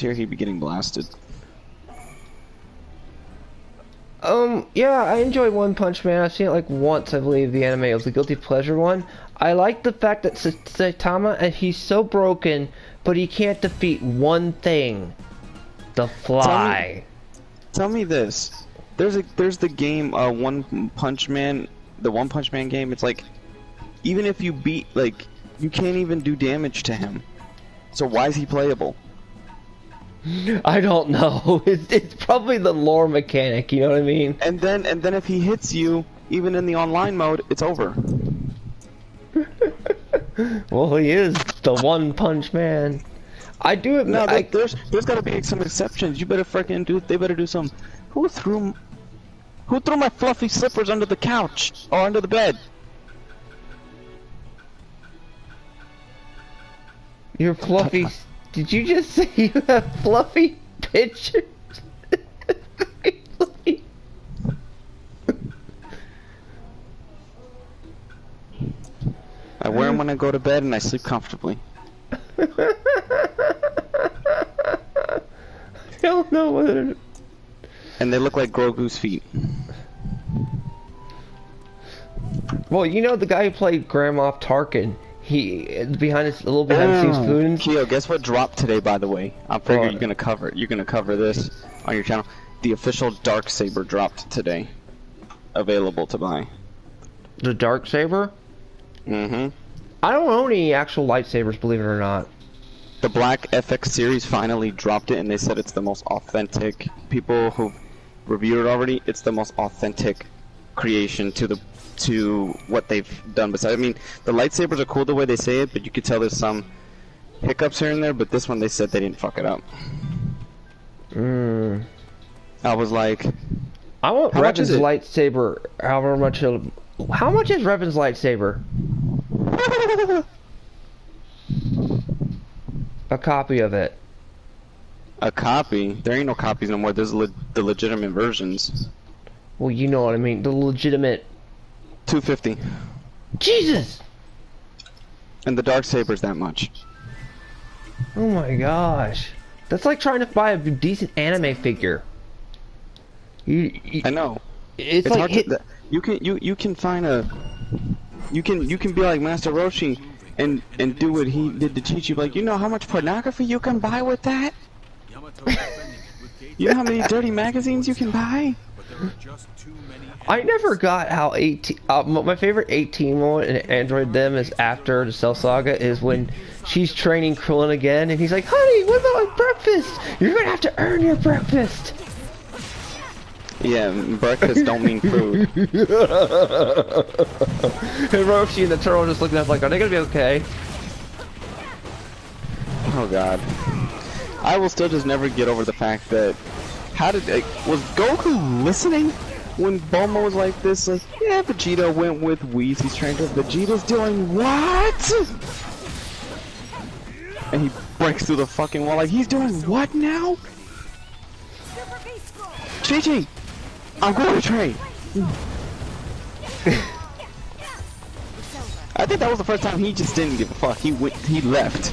here, he'd be getting blasted. Yeah, I enjoy One Punch Man. I've seen it like once, I believe, the anime. It was the Guilty Pleasure one. I like the fact that Saitama, and he's so broken, but he can't defeat one thing. The Fly. Tell me this. There's the game, One Punch Man, the One Punch Man game. It's like, even if you beat, like, you can't even do damage to him. So why is he playable? I don't know. It's probably the lore mechanic, you know what I mean? And then if he hits you, even in the online mode, it's over. Well, he is the One Punch Man. I do admit, No, there's got to be some exceptions. You better freaking do. They better do some. Who threw my fluffy slippers under the couch or under the bed? Your fluffy... Did you just say you have fluffy pictures? I wear them when I go to bed and I sleep comfortably. I don't know whether... And they look like Grogu's feet. Well, you know the guy who played Grand Moff Tarkin, he behind his little behind the scenes foods. Keo, guess what dropped today, by the way? I figure you're gonna cover it. You're gonna cover this on your channel. The official Darksaber dropped today, available to buy. The Darksaber? Mm-hmm. I don't own any actual lightsabers, believe it or not. The Black FX series finally dropped it, and they said it's the most authentic. People who reviewed it already, it's the most authentic creation to what they've done. Besides, I mean, the lightsabers are cool the way they say it, but you could tell there's some hiccups here and there. But this one, they said they didn't fuck it up. I was like, I want how much is Revan's it? lightsaber. However much how much is Revan's lightsaber? A copy of it. A copy? There ain't no copies no more. There's the legitimate versions. Well, you know what I mean. The legitimate. 250. Jesus! And the Darksaber's that much. Oh my gosh. That's like trying to buy a decent anime figure. I know. It's like hard to, you can find a you can be like Master Roshi and do what he did to teach you. Like, you know how much pornography you can buy with that? You know how many dirty magazines you can buy? I never got how 18. My favorite 18 moment in Android Them is after the Cell Saga is when she's training Krillin again, and he's like, "Honey, what about my breakfast? You're gonna have to earn your breakfast." Yeah, breakfast don't mean food. And Roshi and the turtle just looking up like, "Are they gonna be okay?" Oh God, I will still just never get over the fact that was Goku listening when Bulma was like this? Like, yeah, Vegeta went with Whis. He's trying to. Vegeta's doing what? And he breaks through the fucking wall. Like, he's doing what now? Chi-Chi, I'm going to train. I think that was the first time he just didn't give a fuck. He left.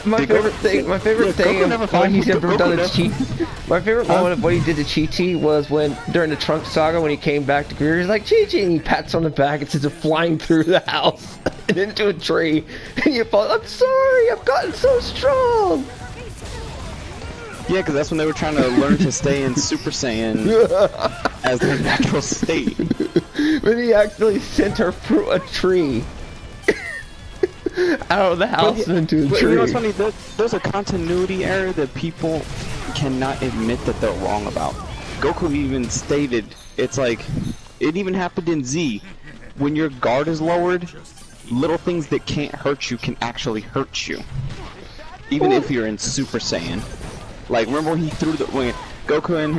My favorite thing of what he's ever done to Chi. My favorite moment of what he did to Chi-Chi was when, during the Trunk Saga, when he came back to Greer, he's like, "Chi-Chi," and he pats on the back and sends it flying through the house and into a tree. And you fall, "I'm sorry, I've gotten so strong." Yeah, because that's when they were trying to learn to stay in Super Saiyan as their natural state. But he actually sent her through a tree. Out of the house and into a tree. You know what's funny? There's a continuity error that people cannot admit that they're wrong about. Goku even stated, it's like, it even happened in Z. When your guard is lowered, little things that can't hurt you can actually hurt you. Even if you're in Super Saiyan. Like, remember when he threw when Goku and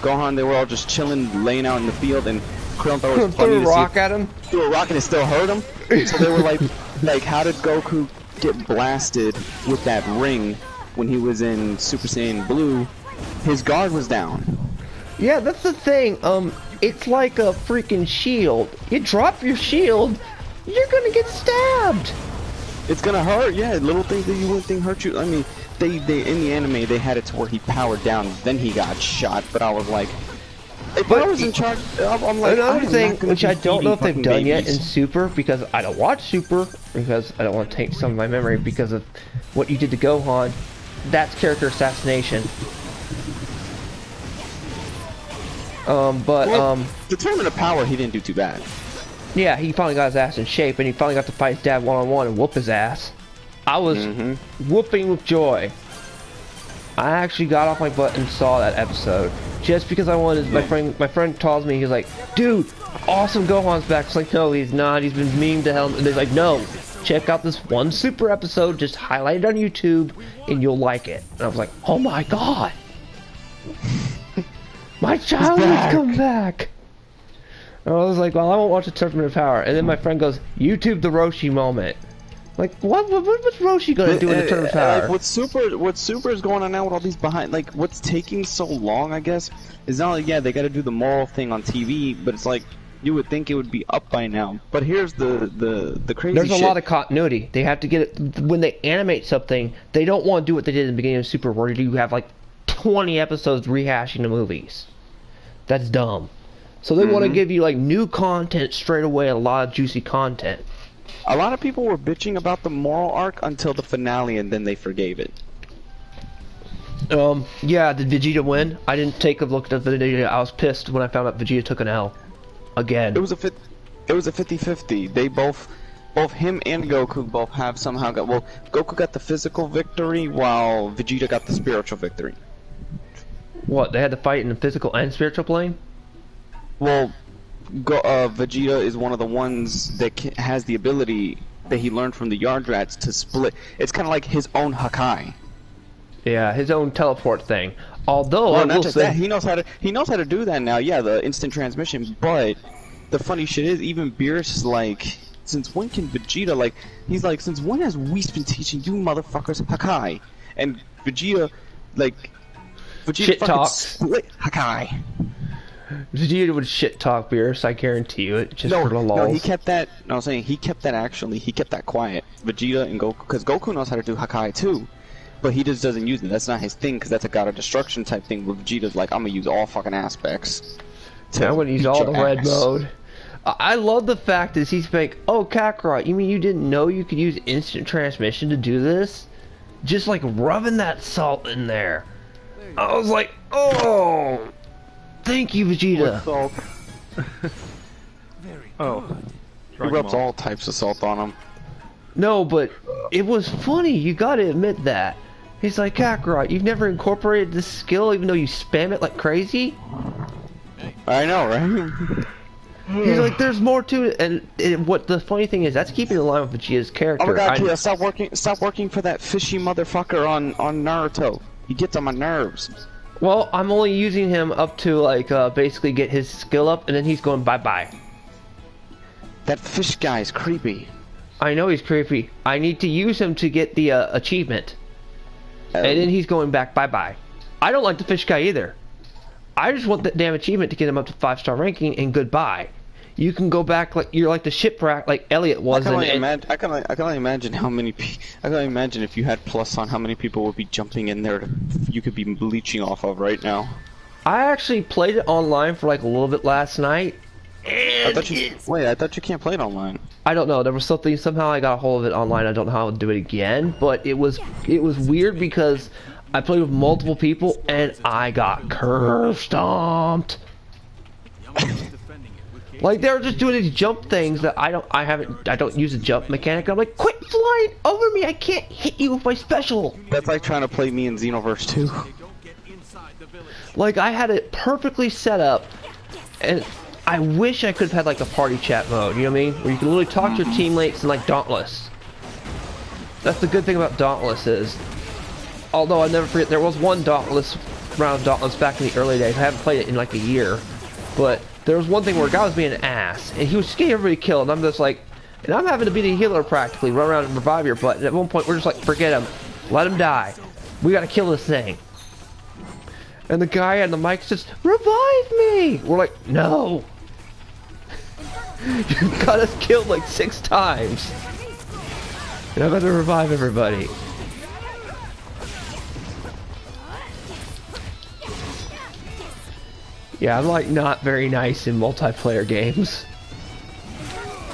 Gohan, they were all just chilling, laying out in the field, and Krillin thought it was funny to see. Threw a rock and it still hurt him? So they were like, how did Goku get blasted with that ring when he was in Super Saiyan Blue? His guard was down. Yeah, that's the thing. It's like a freaking shield. You drop your shield, you're gonna get stabbed. It's gonna hurt, yeah. Little things that you wouldn't think hurt you. I mean, they in the anime they had it to where he powered down, then he got shot. But I was like, if I was in charge, I'm like, another thing which I don't know if they've done yet in Super, because I don't watch Super, because I don't want to take some of my memory because of what you did to Gohan. That's character assassination. The Tournament of Power, he didn't do too bad. Yeah, he finally got his ass in shape, and he finally got to fight his dad one-on-one and whoop his ass. I was whooping with joy. I actually got off my butt and saw that episode just because I wanted. My friend tells me, he's like, "Dude, awesome, Gohan's back." It's like, no, he's not. He's been memed to hell. And he's like, "No, check out this one Super episode. Just highlight it on YouTube, and you'll like it." And I was like, "Oh my god, my childhood's come back." And I was like, "Well, I won't watch the Tournament of Power." And then my friend goes, "YouTube the Roshi moment." Like, what's Roshi gonna do in the Tournament of Power? What Super is going on now with all these behind, like, what's taking so long, I guess, is not like, yeah, they gotta do the moral thing on TV, but it's like, you would think it would be up by now. But here's the crazy shit. There's a lot of continuity. They have to get it, when they animate something, they don't want to do what they did in the beginning of Super, where you have like 20 episodes rehashing the movies. That's dumb. So they want to give you like new content straight away, a lot of juicy content. A lot of people were bitching about the moral arc until the finale, and then they forgave it. Yeah, did Vegeta win? I didn't take a look at Vegeta. I was pissed when I found out Vegeta took an L. Again. It was a 50-50. They both him and Goku both have somehow got, well, Goku got the physical victory while Vegeta got the spiritual victory. What, they had to fight in the physical and spiritual plane? Well, Vegeta is one of the ones that has the ability that he learned from the Yardrats to split. It's kind of like his own Hakai. Yeah, his own teleport thing. Although, well, not just that, he knows how to do that now. Yeah, the instant transmission. But the funny shit is, even Beerus is like, since when can Vegeta, like, he's like, since when has Whis been teaching you motherfuckers Hakai? and Vegeta, like, Vegeta Shit fucking talks. split Hakai. Vegeta would shit talk Beerus, I guarantee you it, just for the lulz. No, he kept that. No, I'm saying he kept that actually. He kept that quiet. Vegeta and Goku, because Goku knows how to do Hakai too, but he just doesn't use it. That's not his thing, because that's a God of Destruction type thing. Where Vegeta's like, I'm gonna use all fucking aspects. I would use all the your red ass. mode. I love the fact that he's like, oh Kakarot, you mean you didn't know you could use instant transmission to do this? Just like rubbing that salt in there. I was like, oh, thank you, Vegeta. Salt. Oh. He rubs all types of salt on him. No, but it was funny. You gotta admit that. He's like, Kakarot, you've never incorporated this skill even though you spam it like crazy? I know, right? He's like, there's more to it, and what the funny thing is, that's keeping in line with Vegeta's character. Oh my god, Kira, stop working for that fishy motherfucker on Naruto. He gets on my nerves. Well, I'm only using him up to, like, basically get his skill up, and then he's going bye-bye. That fish guy is creepy. I know he's creepy. I need to use him to get the, achievement. And then he's going back bye-bye. I don't like the fish guy either. I just want that damn achievement to get him up to 5-star ranking, and goodbye. You can go back like you're like the shipwreck, like Elliot was. I can only imagine how many. I can only imagine if you had plus on how many people would be jumping in there. You could be bleaching off of right now. I actually played it online for like a little bit last night. I thought you can't play it online. I don't know. There was something. Somehow I got a hold of it online. I don't know how to do it again. But it was weird because I played with multiple people and I got curve stomped. Like they were just doing these jump things that I don't use a jump mechanic. I'm like, quit flying over me! I can't hit you with my special. That's like trying to play me in Xenoverse 2. Like I had it perfectly set up, and I wish I could have had like a party chat mode. You know what I mean? Where you can literally talk to your teammates in like Dauntless. That's the good thing about Dauntless is, although I never forget, there was one Dauntless round of Dauntless back in the early days. I haven't played it in like a year, but there was one thing where a guy was being an ass, and he was getting everybody killed, and I'm just like, and I'm having to be the healer practically, run around and revive your butt, and at one point we're just like, forget him, let him die, we gotta kill this thing. And the guy on the mic says, revive me! We're like, no! You got us killed like 6 times! And I'm gonna revive everybody. Yeah, I'm like not very nice in multiplayer games.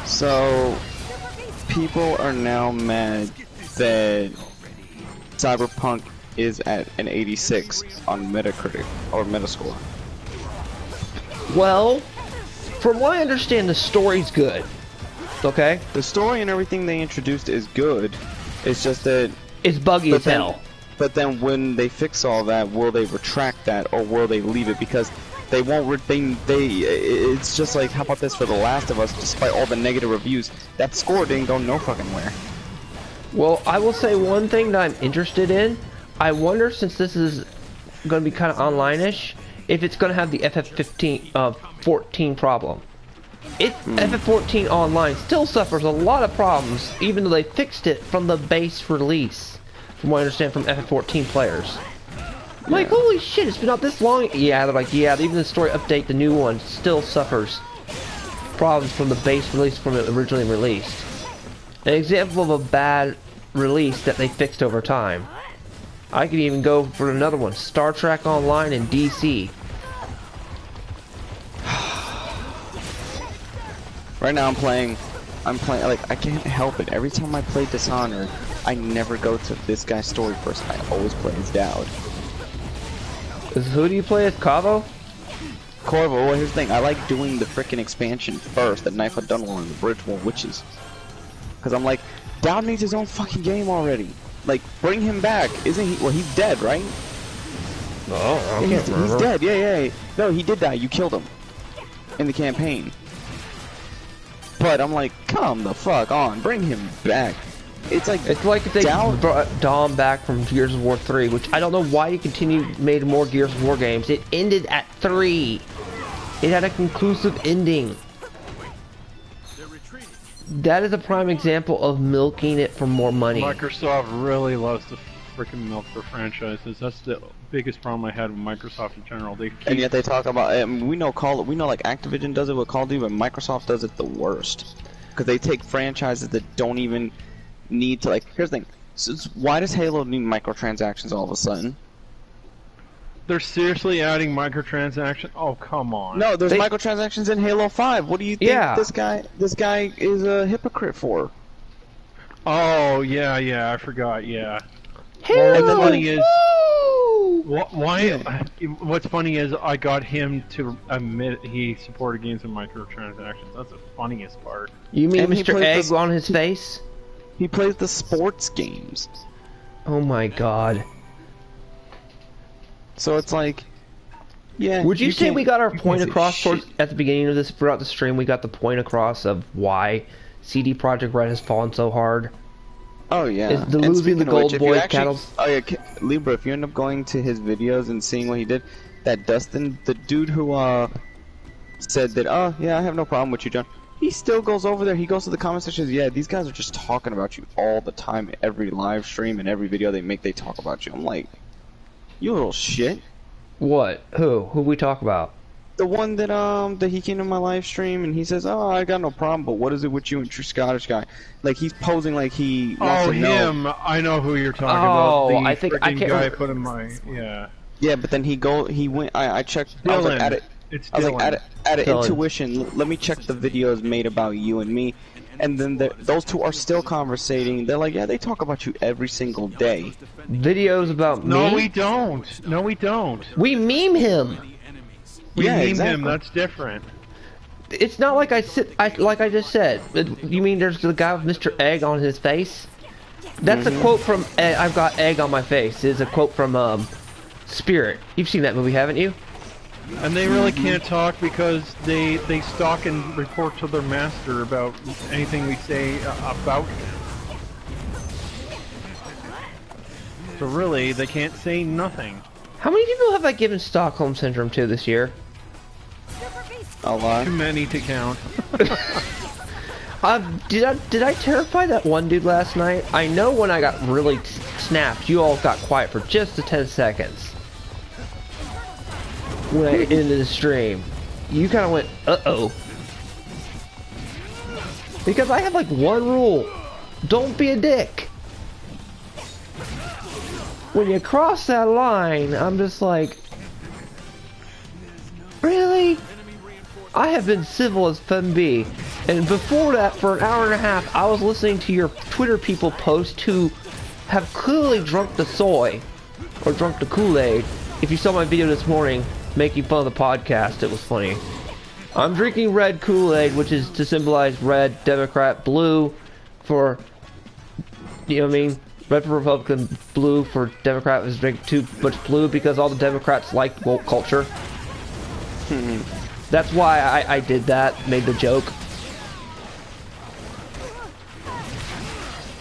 So, people are now mad that Cyberpunk is at an 86 on Metacritic or Metascore. Well, from what I understand, the story's good. Okay? The story and everything they introduced is good. It's just that It's buggy as hell. But then when they fix all that, will they retract that or will they leave it? Because they won't. It's just like, how about this for The Last of Us? Despite all the negative reviews, that score didn't go no fucking where. Well, I will say one thing that I'm interested in. I wonder, since this is going to be kind of online-ish, if it's going to have the FF14 problem. FF14 online still suffers a lot of problems, even though they fixed it from the base release, from what I understand from FF14 players. Like, holy shit, it's been out this long. Yeah, they're like, yeah, even the story update, the new one, still suffers problems from the base release from it originally released. An example of a bad release that they fixed over time. I could even go for another one, Star Trek Online in DC. Right now I'm playing, like, I can't help it. Every time I play Dishonored, I never go to this guy's story first. I always play as Dowd. Who do you play as, Cavo? Corvo, well, here's the thing. I like doing the frickin' expansion first, the Knife of Dunwall and the Bridgewall Witches. Because I'm like, Dowd needs his own fucking game already. Like, bring him back. Isn't he? Well, he's dead, right? Oh, I Yeah, can't remember. he's dead. Yeah. No, he did die. You killed him in the campaign. But I'm like, come the fuck on. Bring him back. It's like if they brought Dom back from Gears of War 3, which I don't know why he made more Gears of War games. It ended at 3. It had a conclusive ending. That is a prime example of milking it for more money. Microsoft really loves to freaking milk for franchises. That's the biggest problem I had with Microsoft in general. They keep, And yet they talk about. I mean, we know like Activision does it with Call of Duty, but Microsoft does it the worst. Because they take franchises that don't even need to, like. Here's the thing. So why does Halo need microtransactions all of a sudden? they're seriously adding microtransactions. Oh, come on. No, there's microtransactions in Halo 5. What do you think this guy is a hypocrite for? Oh, yeah, I forgot, yeah. Halo! What's funny is, Yeah. what's funny is I got him to admit he supported games with microtransactions. That's the funniest part. You mean And he Mr. plays Egg this- on his face? He plays the sports games. Oh my god. So it's like, yeah. Would you say can't- we got our you point can't say across shit. at the beginning of this, throughout the stream, we got the point across of why CD Projekt Red has fallen so hard? Oh yeah. Is the And losing speaking the of gold which, if you boy actually- cattle? Oh yeah, Libra. If you end up going to his videos and seeing what he did, that Dustin, the dude who said that, oh yeah, I have no problem with you, John. He still goes over there. He goes to the comment section. Yeah, these guys are just talking about you all the time. Every live stream and every video they make, they talk about you. I'm like, you little shit. What? Who? Who we talk about? The one that he came to my live stream and he says, "Oh, I got no problem, but what is it with you and your Scottish guy?" Like he's posing like he wants Oh, to know. him! I know who you're talking Oh, about. The I think- I freaking can't guy remember- put in my Yeah, but then he went. I checked. I was like, Dylan. It's I was Dylan. like, at Dylan. intuition, let me check the videos made about you and me, and then those two are still conversating. They're like, yeah, they talk about you every single day. Videos about No, me? we don't. No, we don't. We meme him. We Yeah, meme him. exactly. That's different. It's not like like I just said. You mean there's the guy with Mr. Egg on his face? That's a quote from I've got egg on my face. Is a quote from Spirit. You've seen that movie, haven't you? And they really can't talk because they stalk and report to their master about anything we say about him. So really, they can't say nothing. How many people have I given Stockholm Syndrome to this year? A lot. Too many to count. Did I terrify that one dude last night? I know when I got really snapped, you all got quiet for just the 10 seconds. When I ended the stream, you kind of went, uh-oh. Because I have like one rule. Don't be a dick. When you cross that line, I'm just like, really? I have been civil as can be. And before that, for an hour and a half, I was listening to your Twitter people post who have clearly drunk the soy, or drunk the Kool-Aid. If you saw my video this morning, making fun of the podcast, it was funny. I'm drinking red Kool-Aid, which is to symbolize red, Democrat, blue for, you know what I mean? Red for Republican, blue for Democrat was drinking too much blue because all the Democrats like woke culture. That's why I did that, made the joke.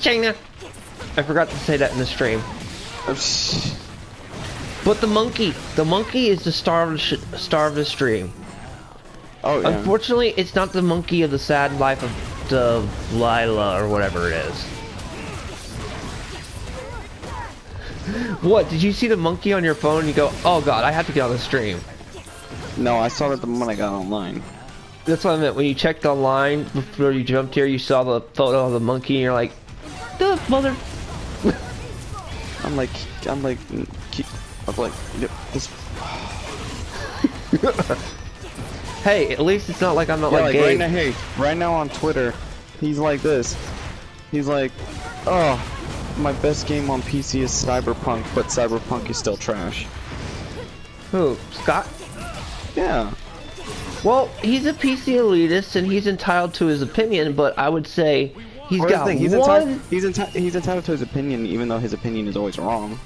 China! I forgot to say that in the stream. But the monkey is the star of the stream. Oh yeah. Unfortunately, it's not the monkey of the sad life of the Lila or whatever it is. What, did you see the monkey on your phone and you go, oh god, I have to get on the stream? No, I saw that the moment I got online. That's what I meant. When you checked online before you jumped here, you saw the photo of the monkey and you're like, the mother... I'm like, this. Hey, at least it's not like I'm not Yeah, like like gay. right now on Twitter, he's like this. He's like, oh, my best game on PC is Cyberpunk, but Cyberpunk is still trash. Who? Scott? Yeah. Well, he's a PC elitist and he's entitled to his opinion, but I would say he's Here's the got thing, he's one... he's entitled to his opinion, even though his opinion is always wrong.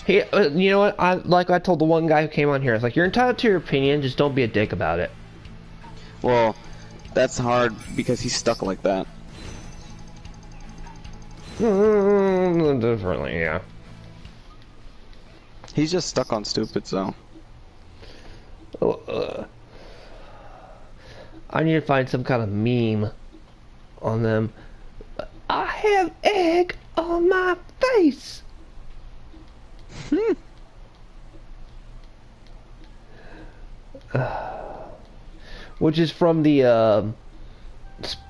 He, you know what? I told the one guy who came on here, I was like, you're entitled to your opinion, just don't be a dick about it. Well, that's hard because he's stuck like that. Differently, yeah. He's just stuck on stupid, so. I need to find some kind of meme on them. I have egg on my face. Which is from the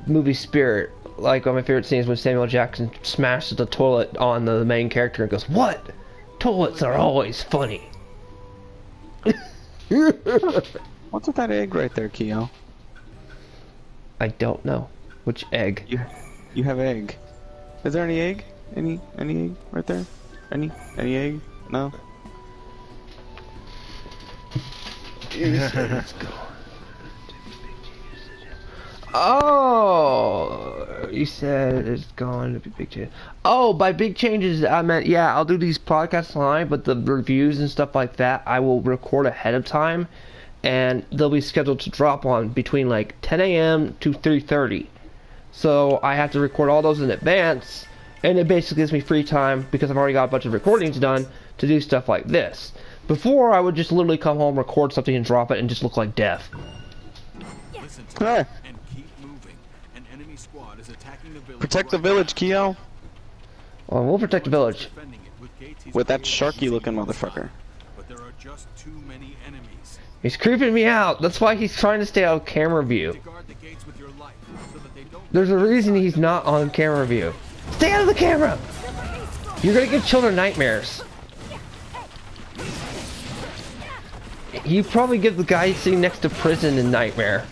movie Spirit. Like, one of my favorite scenes when Samuel Jackson smashes the toilet on the main character and goes, "What? Toilets are always funny." What's with that egg right there, Keo? I don't know. Which egg? You have egg. Is there any egg? Any egg right there? Any egg? No? Oh, you said it's going to be big changes. Oh, by big changes, I meant, yeah, I'll do these podcasts live, but the reviews and stuff like that, I will record ahead of time, and they'll be scheduled to drop on between like 10 a.m. to 3:30. So I have to record all those in advance, and it basically gives me free time, because I've already got a bunch of recordings done, to do stuff like this. Before, I would just literally come home, record something, and drop it, and just look like death. Listen to me and keep moving. An enemy squad is attacking the village. Protect the village, Keo. Well, we'll protect the village. With that sharky-looking motherfucker. But there are just too many enemies. He's creeping me out. That's why he's trying to stay out of camera view. To guard the gates with your life, so that they don't. There's a reason he's not on camera view. Stay out of the camera! You're gonna give children nightmares. You probably give the guy sitting next to prison a nightmare.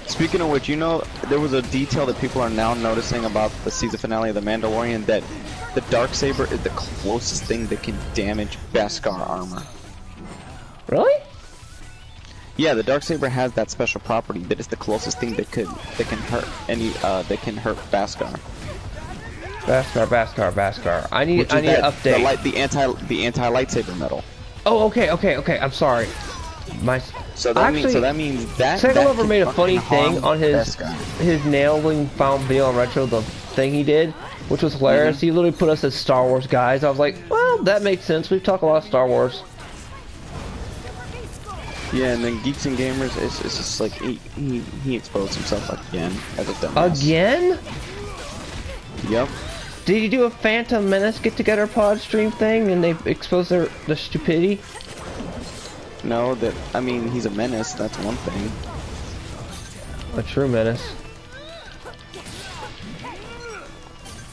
Speaking of which, you know, there was a detail that people are now noticing about the season finale of The Mandalorian, that the Darksaber is the closest thing that can damage Beskar armor. Really? Yeah, the Darksaber has that special property that is the closest thing that can hurt Beskar. Beskar. I need an update. The anti lightsaber metal. Oh, okay. I'm sorry. So that means that Segalover made a funny thing on his Beskar. nailing found video on retro, the thing he did, which was hilarious. He literally put us as Star Wars guys. I was like, well, that makes sense. We talk a lot of Star Wars. Yeah, and then Geeks and Gamers, it's just like he exposed himself again as a dumbass. Again? Yep. Did you do a Phantom Menace get-together pod stream thing and they exposed their stupidity? No, I mean, he's a menace, that's one thing. A true menace.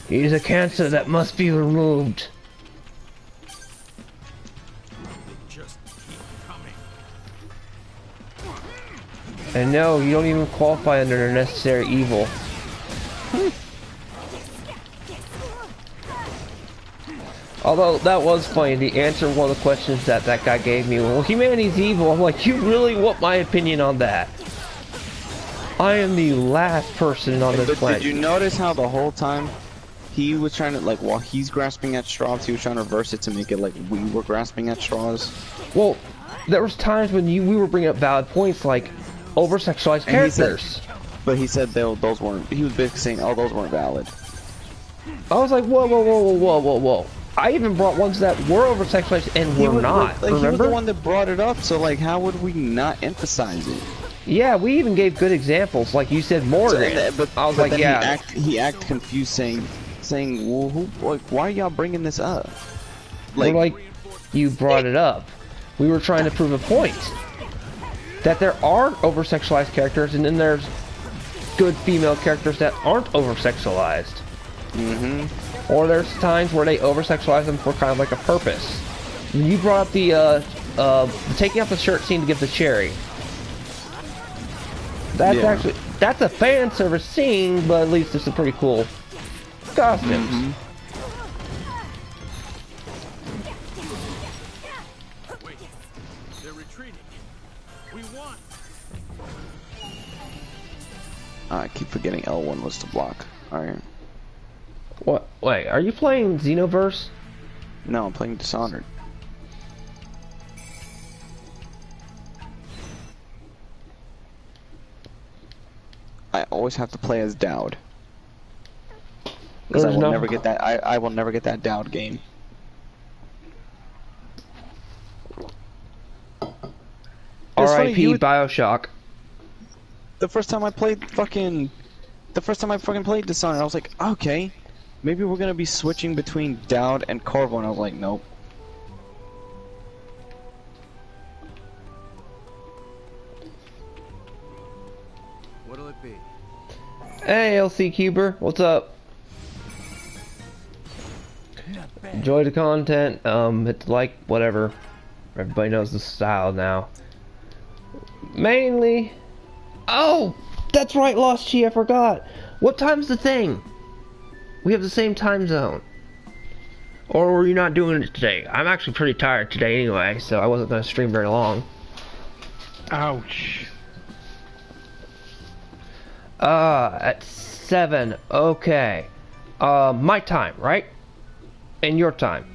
He's a cancer that must be removed. Just keep coming. And no, you don't even qualify under the necessary evil. Although, that was funny, the answer to one of the questions that guy gave me, well, humanity's evil. I'm like, you really want my opinion on that? I am the last person on this planet. Did you notice how the whole time he was trying to, like, while he's grasping at straws, he was trying to reverse it to make it like we were grasping at straws? Well, there was times when we were bringing up valid points, like over-sexualized characters. But he said those weren't, he was basically saying, oh, those weren't valid. I was like, whoa. I even brought ones that were over-sexualized and were not, like, remember? He was the one that brought it up, so, like, how would we not emphasize it? Yeah, we even gave good examples, like you said, Morgan. I was like, yeah. He acted confused, saying, well, why are y'all bringing this up? Like, you brought it up. We were trying to prove a point. That there are over-sexualized characters, and then there's good female characters that aren't over-sexualized. Mm-hmm. Or there's times where they over-sexualize them for kind of like a purpose. You brought up the taking off the shirt scene to give the cherry. That's a fan service scene, but at least it's a pretty cool costumes. Mm-hmm. Wait, they're retreating. We won. I keep forgetting L1 was to block. Alright. What? Wait, are you playing Xenoverse? No, I'm playing Dishonored. I always have to play as Dowd. Because I will never get that. I will never get that Dowd game. R.I.P. Bioshock. The first time I played fucking the first time I fucking played Dishonored. I was like, okay, maybe we're gonna be switching between Dowd and Corvo, and I was like, nope. What'll it be? Hey, LC Cuber, what's up? Enjoy the content. It's like whatever. Everybody knows the style now. Mainly. Oh, that's right, Lost Chi. I forgot. What time's the thing? We have the same time zone. Or were you not doing it today? I'm actually pretty tired today anyway, so I wasn't going to stream very long. Ouch. At 7. Okay. My time, right? And your time.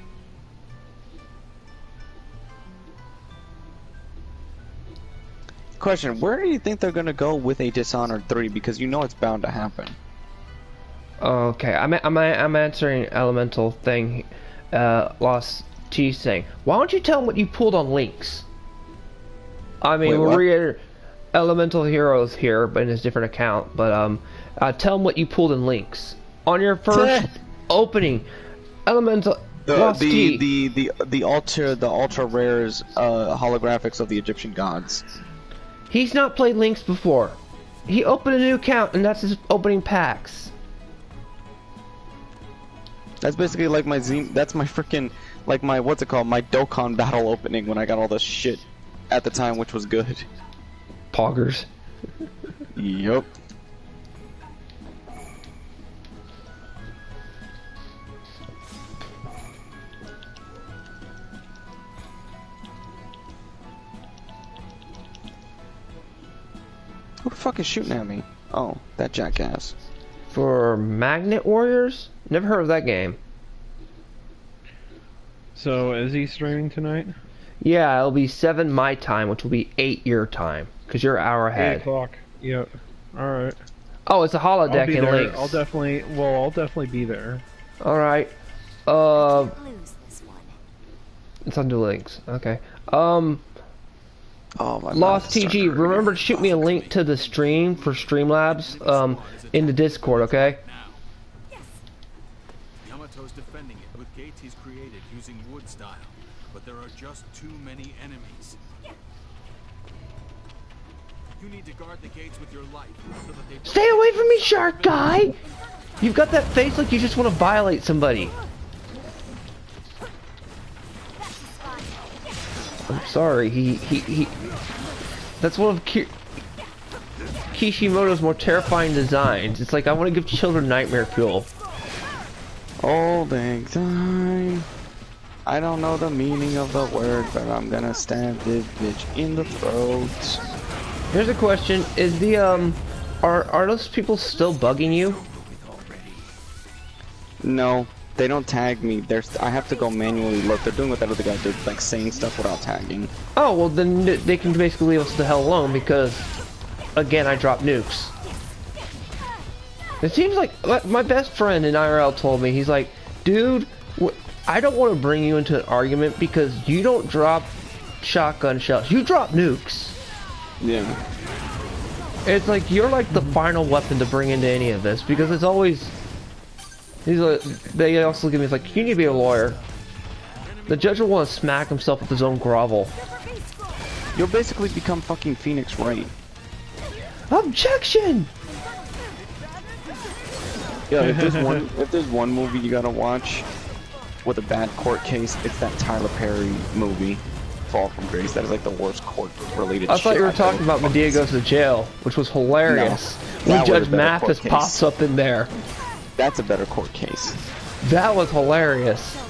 Question, where do you think they're gonna go with a Dishonored 3? Because you know it's bound to happen. Okay, I'm answering Elemental thing, Lost T thing. Why don't you tell them what you pulled on Links? I mean, we're Elemental Heroes here, but in his different account. But tell them what you pulled in Links on your first opening. Elemental Lost T. The ultra rares holographics of the Egyptian gods. He's not played Links before. He opened a new account, and that's his opening packs. That's basically like my that's my freaking, like my, what's it called, my Dokkan battle opening when I got all this shit at the time, which was good. Poggers. Yup. Who the fuck is shooting at me? Oh, that jackass. For Magnet Warriors? Never heard of that game. So, is he streaming tonight? Yeah, it'll be 7 my time, which will be 8 your time, because you're an hour 8 ahead. o'clock. Yep. Alright. Oh, it's a holodeck in Links. I'll definitely be there. Alright. It's under Links. Okay. Oh my Lost TG, remember to shoot me a link to the stream for Streamlabs in the Discord, okay? Yamato's defending it with gates he's created using wood style, but there are just too many enemies. You need to guard the gates with your life so that they don't... Stay away from me, shark guy! You've got that face like you just want to violate somebody. I'm sorry, he that's one of Kishimoto's more terrifying designs. It's like, I want to give children nightmare fuel. All the time. I don't know the meaning of the word, but I'm gonna stab this bitch in the throat. Here's a question, is the, are those people still bugging you? No, they don't tag me. I have to go manually look. They're doing what that other guy did, like saying stuff without tagging. Oh, well then they can basically leave us the hell alone because, again, I dropped nukes. It seems like my best friend in IRL told me, he's like, dude, I don't want to bring you into an argument because you don't drop shotgun shells. You drop nukes. Yeah. It's like, you're like the final weapon to bring into any of this because it's always... He's like, they also give me like, you need to be a lawyer. The judge will want to smack himself with his own grovel. You'll basically become fucking Phoenix Wright. Objection! Yeah, if there's one movie you gotta watch with a bad court case, it's that Tyler Perry movie, Fall from Grace. That is like the worst court-related shit. I thought you were talking about Medea Goes to Jail, which was hilarious. No, when Judge Mathis pops up in there. That's a better court case. That was hilarious.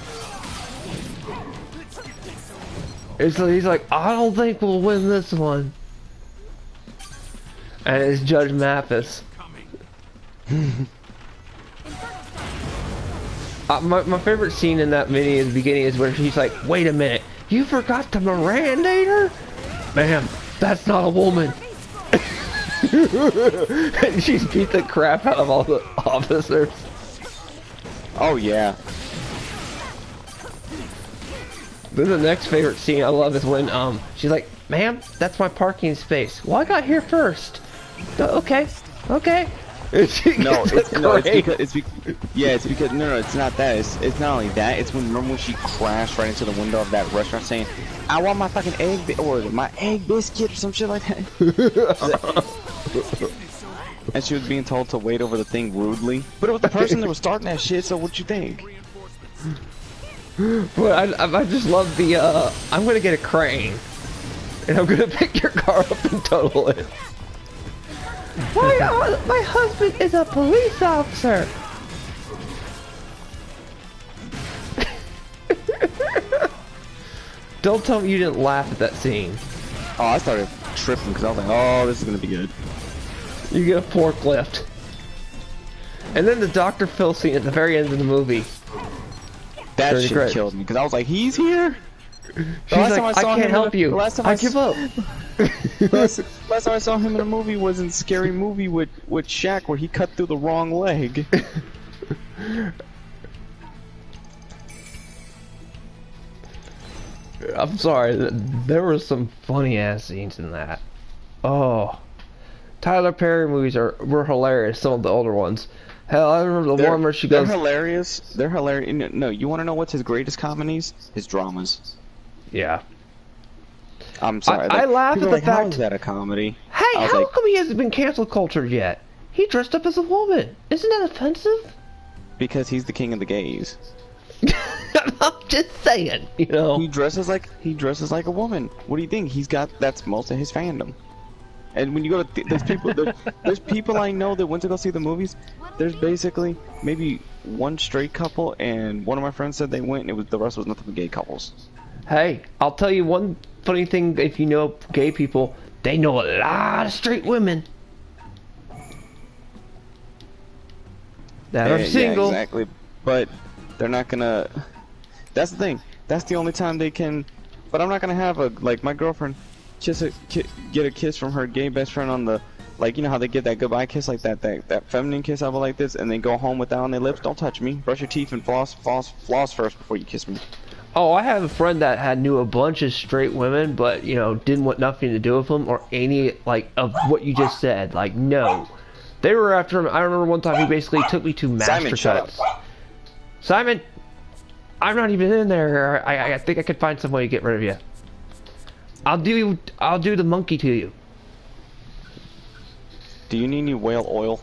He's like, I don't think we'll win this one. And it's Judge Mathis. My favorite scene in that mini in the beginning is where she's like, wait a minute, you forgot to Mirandate her? Ma'am, that's not a woman. And she's beat the crap out of all the officers. Oh yeah. Then the next favorite scene I love is when she's like, ma'am, that's my parking space. Well, I got here first. Okay. No, it's because no, it's not that. It's not only that. It's remember when she crashed right into the window of that restaurant saying, "I want my fucking or my egg biscuit or some shit like that." And she was being told to wait over the thing rudely. But it was the person that was starting that shit. So what you think? But I just love the I'm gonna get a crane, and I'm gonna pick your car up and total it. My husband is a police officer. Don't tell me you didn't laugh at that scene. Oh, I started tripping because I was like, oh, this is gonna be good. You get a forklift. And then the Dr. Phil scene at the very end of the movie. That shit killed me because I was like, he's here? She's like, I can't help you. I give up. Last time I saw him in a movie was in Scary Movie with Shaq where he cut through the wrong leg. I'm sorry, there were some funny ass scenes in that. Oh, Tyler Perry movies were hilarious. Some of the older ones. Hell, I remember the one where she goes. They're hilarious. They're hilarious. No, you want to know what's his greatest comedies? His dramas. Yeah. I'm sorry. I laugh at the fact. How is that a comedy? Hey, how come he hasn't been cancel cultured yet? He dressed up as a woman. Isn't that offensive? Because he's the king of the gays. I'm just saying, you know. He dresses like a woman. What do you think? That's most of his fandom. And when you go to there's people I know that went to go see the movies. There's basically maybe one straight couple, and one of my friends said they went, and the rest was nothing but gay couples. Hey, I'll tell you one funny thing. If you know gay people, they know a lot of straight women that are single. Yeah, exactly. But they're not gonna. That's the thing. That's the only time they can. But I'm not gonna have my girlfriend get a kiss from her gay best friend on the, you know how they get that goodbye kiss, like that feminine kiss I would like this, and then go home with that on their lips. Don't touch me. Brush your teeth and floss first before you kiss me. Oh, I have a friend that knew a bunch of straight women, but you know didn't want nothing to do with them or any of what you just said. Like no, they were after him. I remember one time he basically took me to Master Cuts. Simon, I'm not even in there. I think I could find some way to get rid of you. I'll do the monkey to you. Do you need any whale oil?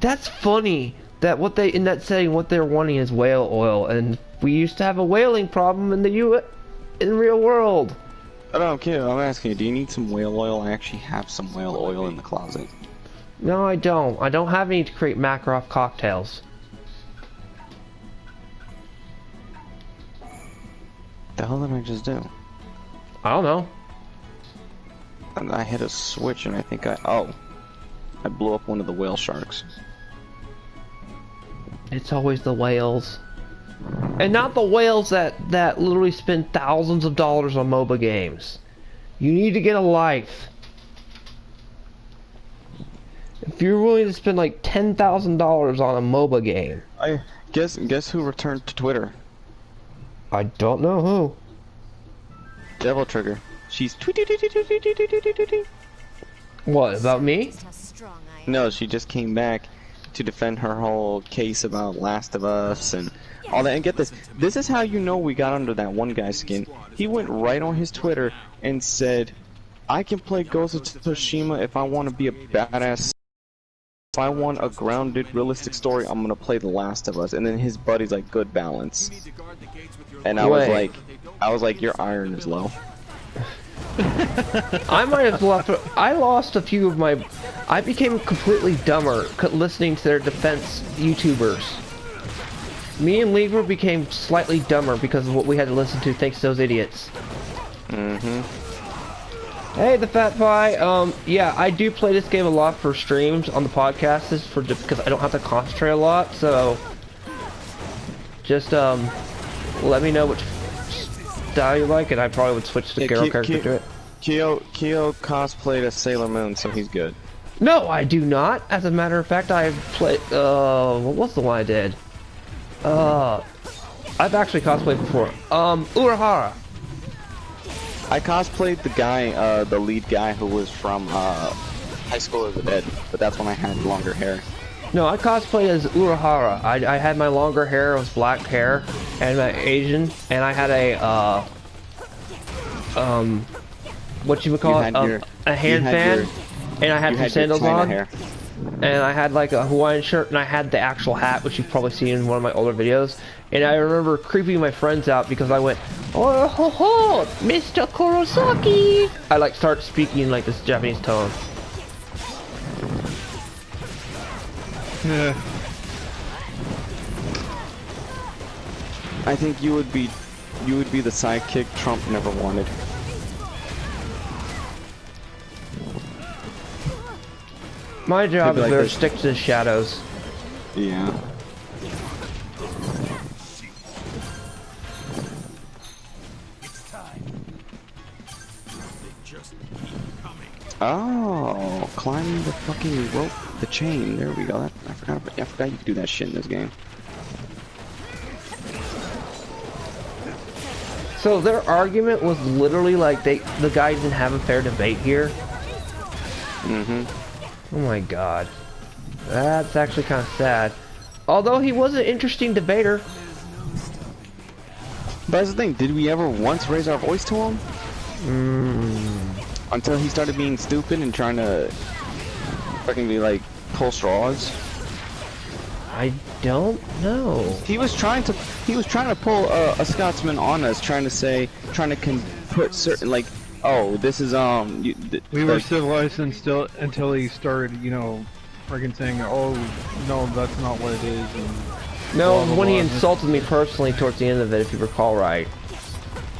That's funny. That in that setting, what they're wanting is whale oil, and we used to have a whaling problem in the real world. I don't care. I'm asking you. Do you need some whale oil? I actually have some whale oil in the closet. No, I don't. I don't have any to create Makarov cocktails. The hell did I just do? I don't know. And I hit a switch and I think I blew up one of the whale sharks. It's always the whales. And not the whales that literally spend thousands of dollars on MOBA games. You need to get a life. If you're willing to spend like $10,000 on a MOBA game. I guess who returned to Twitter? I don't know who. Devil Trigger. She's What, about me? No, she just came back to defend her whole case about Last of Us and all that. And get this. This is how you know we got under that one guy's skin. He went right on his Twitter and said, I can play Ghost of Tsushima if I want to be a badass. If I want a grounded, realistic story, I'm gonna play The Last of Us. And then his buddy's like, good balance. And I was like, your iron is low. I might have I lost a few of my. I became completely dumber listening to their defense YouTubers. Me and Libra became slightly dumber because of what we had to listen to thanks to those idiots. Hey, the Fat Pie. Yeah, I do play this game a lot for streams on the podcast. This is because I don't have to concentrate a lot. So just let me know which style you like, and I probably would switch the girl character to it. Kyo cosplayed as Sailor Moon, so he's good. No, I do not. As a matter of fact, I've played. What's the one I did? I've actually cosplayed before. Urahara. I cosplayed the guy, the lead guy who was from High School of the Dead, but that's when I had longer hair. No, I cosplayed as Urahara. I had my longer hair, it was black hair, and my Asian, and I had a what you would call it, a hand fan, and I had some sandals on, and I had like a Hawaiian shirt, and I had the actual hat, which you've probably seen in one of my older videos. And I remember creeping my friends out because I went, "Oh ho ho, Mr. Kurosaki!" I like start speaking like this Japanese tone. Yeah. I think you would be the sidekick Trump never wanted. My job is like better this. stick to the shadows. Yeah. It's time. They just keep coming. Oh, climb the fucking rope, the chain. There we go. I forgot you could do that shit in this game. So their argument was literally like the guy didn't have a fair debate here. Oh my god. That's actually kind of sad. Although he was an interesting debater. But that's the thing, did we ever once raise our voice to him? Until he started being stupid and trying to fucking be like, pull straws? I don't know. He was trying to pull a Scotsman on us, trying to put certain, like, oh, this is, We were civilized until he started, you know, friggin' saying, oh, no, that's not what it is. And No, blah, blah, when he blah. insulted me personally towards the end of it, if you recall right.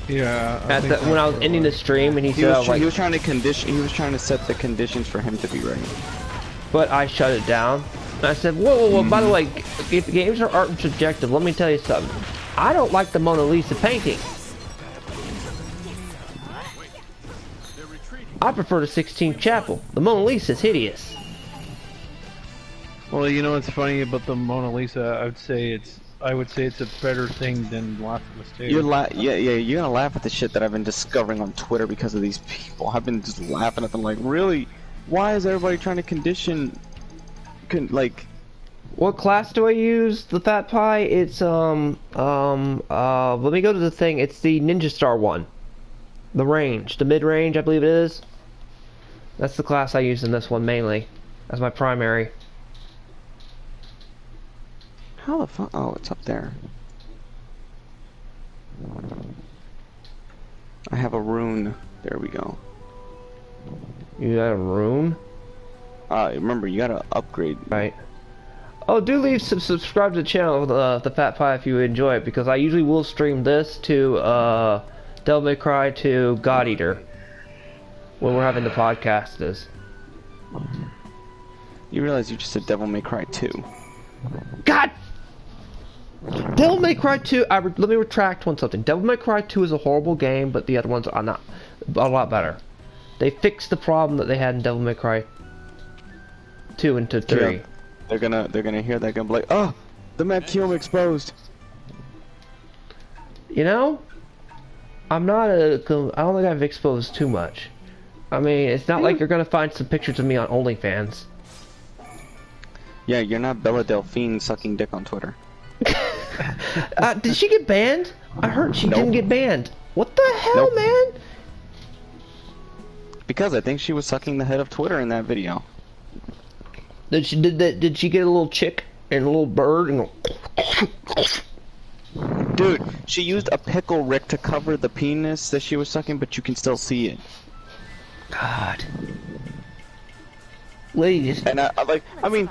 Yeah. When I was ending the stream, and he said, he was trying to set the conditions for him to be right. but I shut it down. And I said, whoa, by the way, if games are art and subjective, let me tell you something. I don't like the Mona Lisa painting. I prefer the Sistine Chapel. The Mona Lisa is hideous. Well, you know what's funny about the Mona Lisa? I would say it's a better thing than Blasphemous 2. You're gonna laugh at the shit that I've been discovering on Twitter because of these people. I've been just laughing at them like, really? Why is everybody trying to condition, like... What class do I use? The Fat Pie? It's, let me go to the thing. It's the Ninja Star one. The range. The mid-range, I believe it is. That's the class I use in this one mainly. As my primary. How the fuck? Oh, it's up there. I have a rune. There we go. You got a rune? Remember, you gotta upgrade. Right. Oh, do leave subscribe to the channel, the Fat Pie, if you enjoy it, because I usually will stream this to, Devil May Cry to God Eater. When we're having the podcast is. You realize you just said Devil May Cry 2. God! Devil May Cry 2, let me retract something. Devil May Cry 2 is a horrible game, but the other ones are not a lot better. They fixed the problem that they had in Devil May Cry 2 and 3. Yeah. They're gonna hear that, gonna be like, oh, the map Kiyoma exposed. You know, I don't think I've exposed too much. I mean, it's not like you're gonna find some pictures of me on OnlyFans. Yeah, you're not Bella Delphine sucking dick on Twitter. Did she get banned? I heard she didn't get banned. What the hell, man? Because I think she was sucking the head of Twitter in that video. Did she get a little chick and a little bird and Dude, she used a pickle Rick to cover the penis that she was sucking, but you can still see it. God. Ladies. And I mean,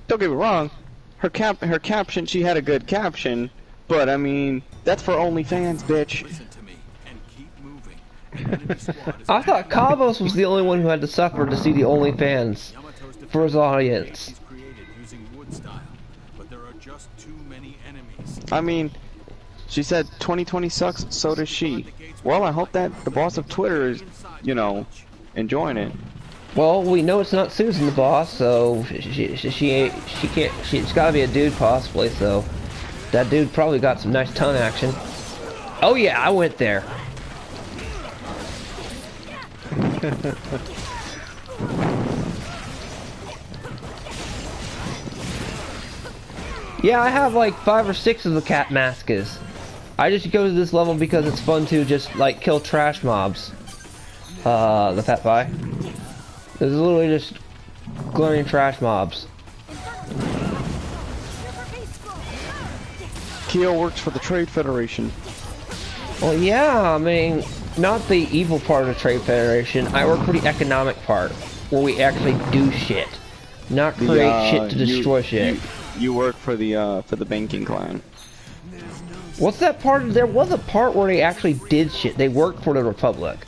don't get me wrong, her caption, she had a good caption, but I mean, that's for OnlyFans, bitch. Listen to me and keep moving. The enemy squad is I thought Kavos was the only one who had to suffer to see the OnlyFans Yamato's for his audience. He's created using wood style, but there are just too many enemies. I mean, she said 2020 sucks, so does she. Well, I hope that the boss of Twitter is, you know, enjoying it. Well, we know it's not Susan the boss, so she's got to be a dude possibly. So that dude probably got some nice tongue action. Oh yeah, I went there. Yeah, I have like 5 or 6 of the cat masks. I just go to this level because it's fun to just like kill trash mobs. The fat pie. This is literally just glaring trash mobs. Keo works for the Trade Federation. Well, yeah, I mean, not the evil part of the Trade Federation. I work for the economic part, where we actually do shit, not create shit to destroy shit. You work for the banking clan. What's that part? There was a part where they actually did shit. They worked for the Republic.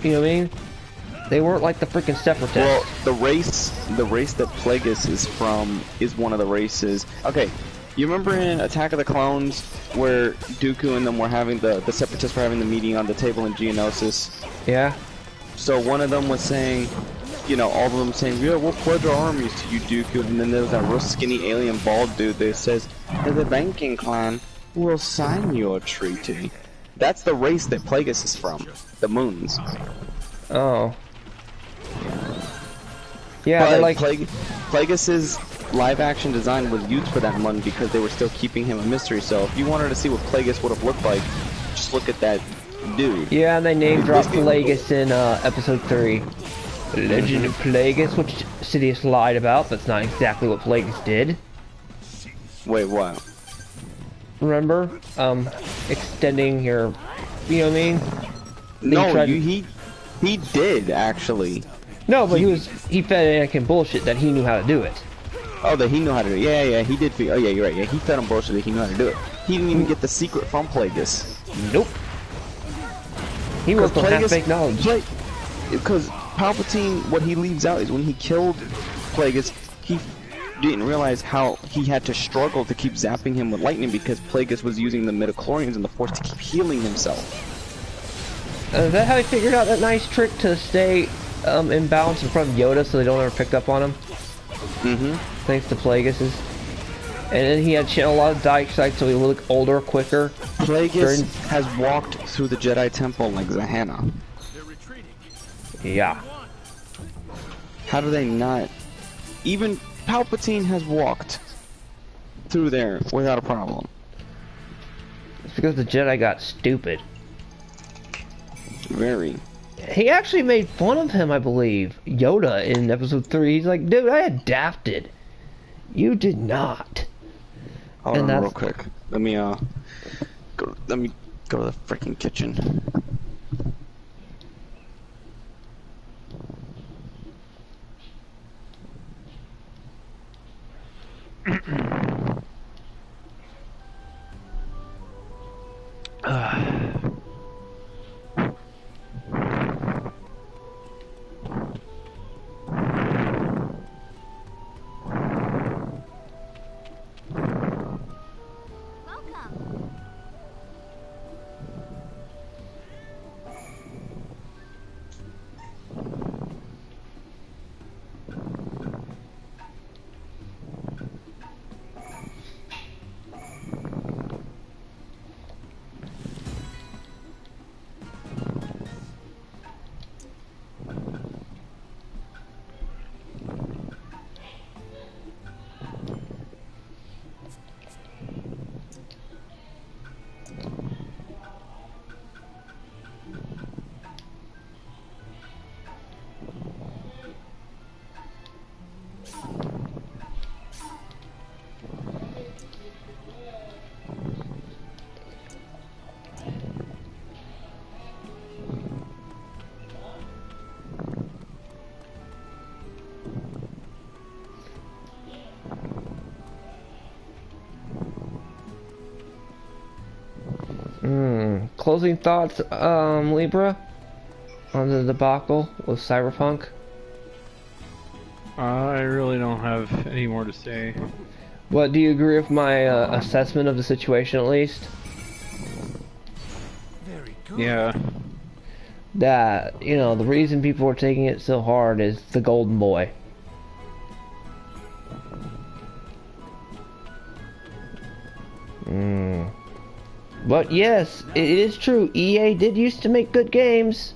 You know what I mean? They weren't like the freaking separatists. Well, the race that Plagueis is from is one of the races. Okay, you remember in Attack of the Clones where Dooku and them were having the separatists were having the meeting on the table in Geonosis? Yeah. So one of them was saying, you know, all of them saying, yeah, we'll pledge our armies to you, Dooku. And then there was that real skinny alien bald dude that says, the banking clan will sign your treaty. That's the race that Plagueis is from. The Moons. Oh. Yeah, but they're like... Plagueis's live-action design was used for that one because they were still keeping him a mystery. So if you wanted to see what Plagueis would have looked like, just look at that dude. Yeah, and they name-dropped Plagueis in Episode 3. Legend of Plagueis, which Sidious lied about. That's not exactly what Plagueis did. Wait, what? Remember? Extending your... You know what I mean? No, he did, actually. No, but he fed Anakin bullshit that he knew how to do it. Oh, that he knew how to do it. Yeah, he did feed... Oh, yeah, you're right. Yeah, he fed him bullshit that he knew how to do it. He didn't even get the secret from Plagueis. Nope. He worked on half-baked knowledge. Because Palpatine, what he leaves out is when he killed Plagueis, he didn't realize how he had to struggle to keep zapping him with lightning because Plagueis was using the midichlorians and the Force to keep healing himself. Is that how he figured out that nice trick to stay in balance in front of Yoda so they don't ever pick up on him? Mm-hmm. Thanks to Plagueis. And then he had a lot of dark side so he would look older, quicker. Plagueis has walked through the Jedi Temple like Zahanna. Yeah. How do they not? Even Palpatine has walked through there without a problem. It's because the Jedi got stupid. Very. He actually made fun of him, I believe. Yoda in Episode 3. He's like, dude, I adapted. You did not. Hold on real quick. Let me go to the freaking kitchen. Closing thoughts, Libra, on the debacle with Cyberpunk? I really don't have any more to say. What, do you agree with my assessment of the situation at least? Very good. Yeah. That, you know, the reason people are taking it so hard is the golden boy. But yes, it is true. EA did used to make good games.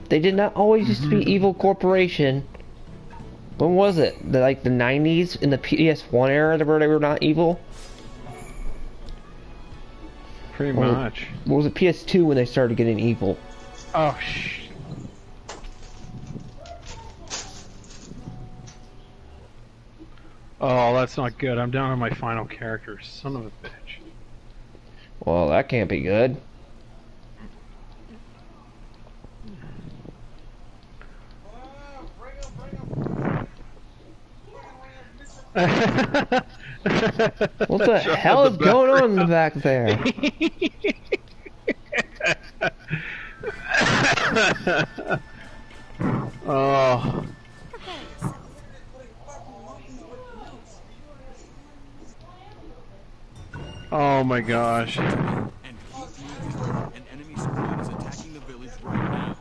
They did not always used to be evil corporation. When was it? Like the 90s in the PS1 era where they were not evil? Pretty much. Or was it PS2 when they started getting evil? Oh, Oh, that's not good. I'm down to my final character. Son of a bitch. Well, that can't be good. What the hell is going on in the back there? Oh. Oh my gosh. And keep moving. An enemy squad is attacking the village right now.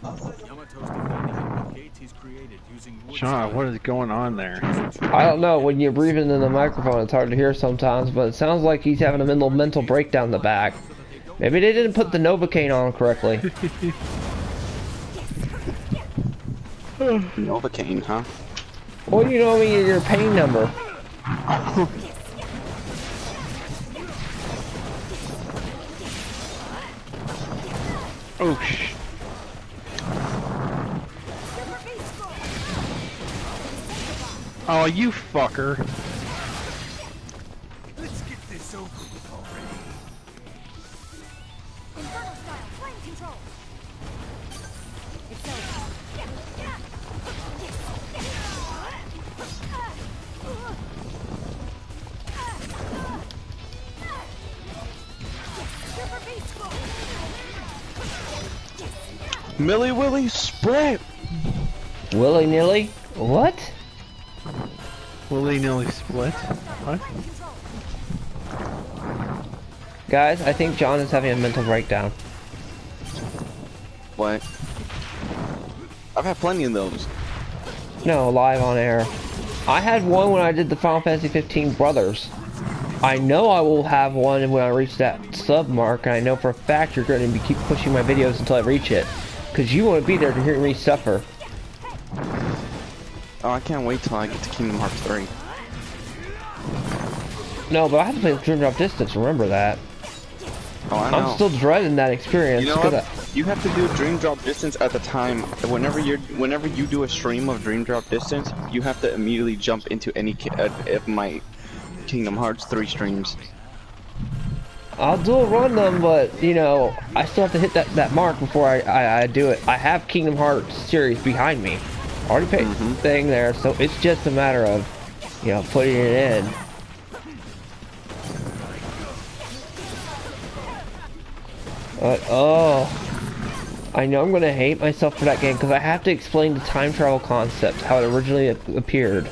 Yamato's defending it with gates he's created using wood. Sean, what is going on there? I don't know. When you're breathing in the microphone, it's hard to hear sometimes, but it sounds like he's having a mental breakdown in the back. Maybe they didn't put the Novocaine on correctly. Novocaine, huh? Well, you know, I mean, your pain number. Oh, shh. Oh, you fucker. Let's get this over with already. Inferno style, flame control. It's Super beast mode. Millie Willie split! Willy-nilly? What? Willy-nilly split. What? Guys, I think John is having a mental breakdown. What? I've had plenty of those. No, live on air. I had one when I did the Final Fantasy 15 Brothers. I know I will have one when I reach that sub mark, and I know for a fact you're going to keep pushing my videos until I reach it. Because you want to be there to hear me suffer. Oh, I can't wait till I get to Kingdom Hearts 3. No, but I have to play Dream Drop Distance, remember that. Oh, I know. I'm still dreading that experience. You know what? You have to do Dream Drop Distance at the time. Whenever you do a stream of Dream Drop Distance, you have to immediately jump into any of my Kingdom Hearts 3 streams. I'll dual run them, but you know, I still have to hit that mark before I do it. I have Kingdom Hearts series behind me. Already paid thing there, so it's just a matter of, you know, putting it in. Oh, I know I'm gonna hate myself for that game because I have to explain the time travel concept, how it originally appeared.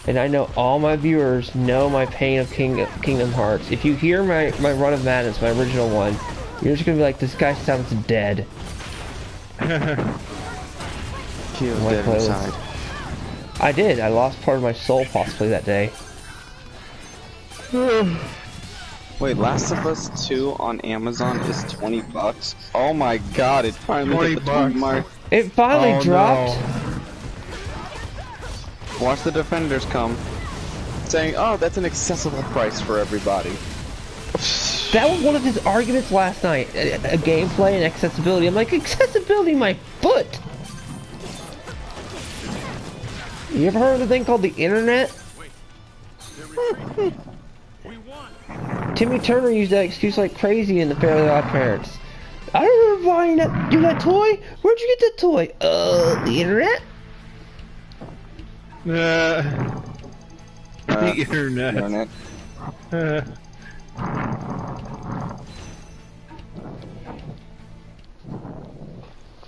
And I know all my viewers know my pain of Kingdom Hearts. If you hear my Run of Madness, my original one, you're just gonna be like, this guy sounds dead. He was dead inside. I did. I lost part of my soul possibly that day. Wait, Last of Us 2 on Amazon is $20. Oh my god, it finally hit the 20 mark. It finally dropped. No. Watch the defenders come, saying, "Oh, that's an accessible price for everybody." That was one of his arguments last night. A gameplay and accessibility. I'm like, accessibility, my foot. You ever heard of the thing called the internet? Wait. They're retreating. We won. Timmy Turner used that excuse like crazy in the Fairly Odd Parents. I don't remember buying that toy. Where'd you get that toy? The internet. The internet.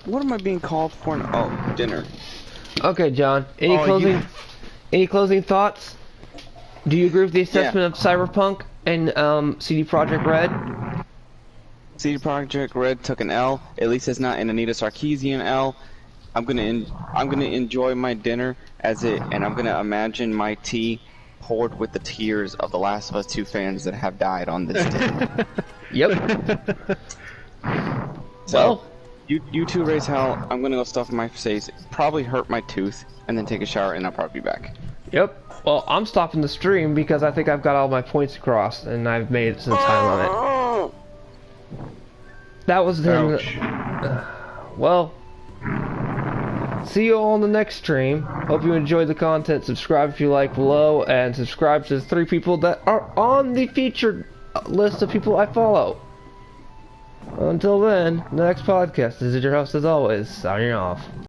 What am I being called for? Oh, dinner. Okay, John. Any closing thoughts? Do you agree with the assessment of Cyberpunk and CD Projekt Red? CD Projekt Red took an L. At least it's not an Anita Sarkeesian L. I'm gonna enjoy my dinner and I'm gonna imagine my tea poured with the tears of the Last of Us 2 fans that have died on this day. Yep. So, You two raise hell. I'm gonna go stuff my face. Probably hurt my tooth, and then take a shower, and I'll probably be back. Yep. Well, I'm stopping the stream because I think I've got all my points across, and I've made some time on it. That was then. Well, see you all on the next stream. Hope you enjoyed the content. Subscribe if you like below, and subscribe to the 3 people that are on the featured list of people I follow. Until then, the next podcast, this is your host as always, signing off.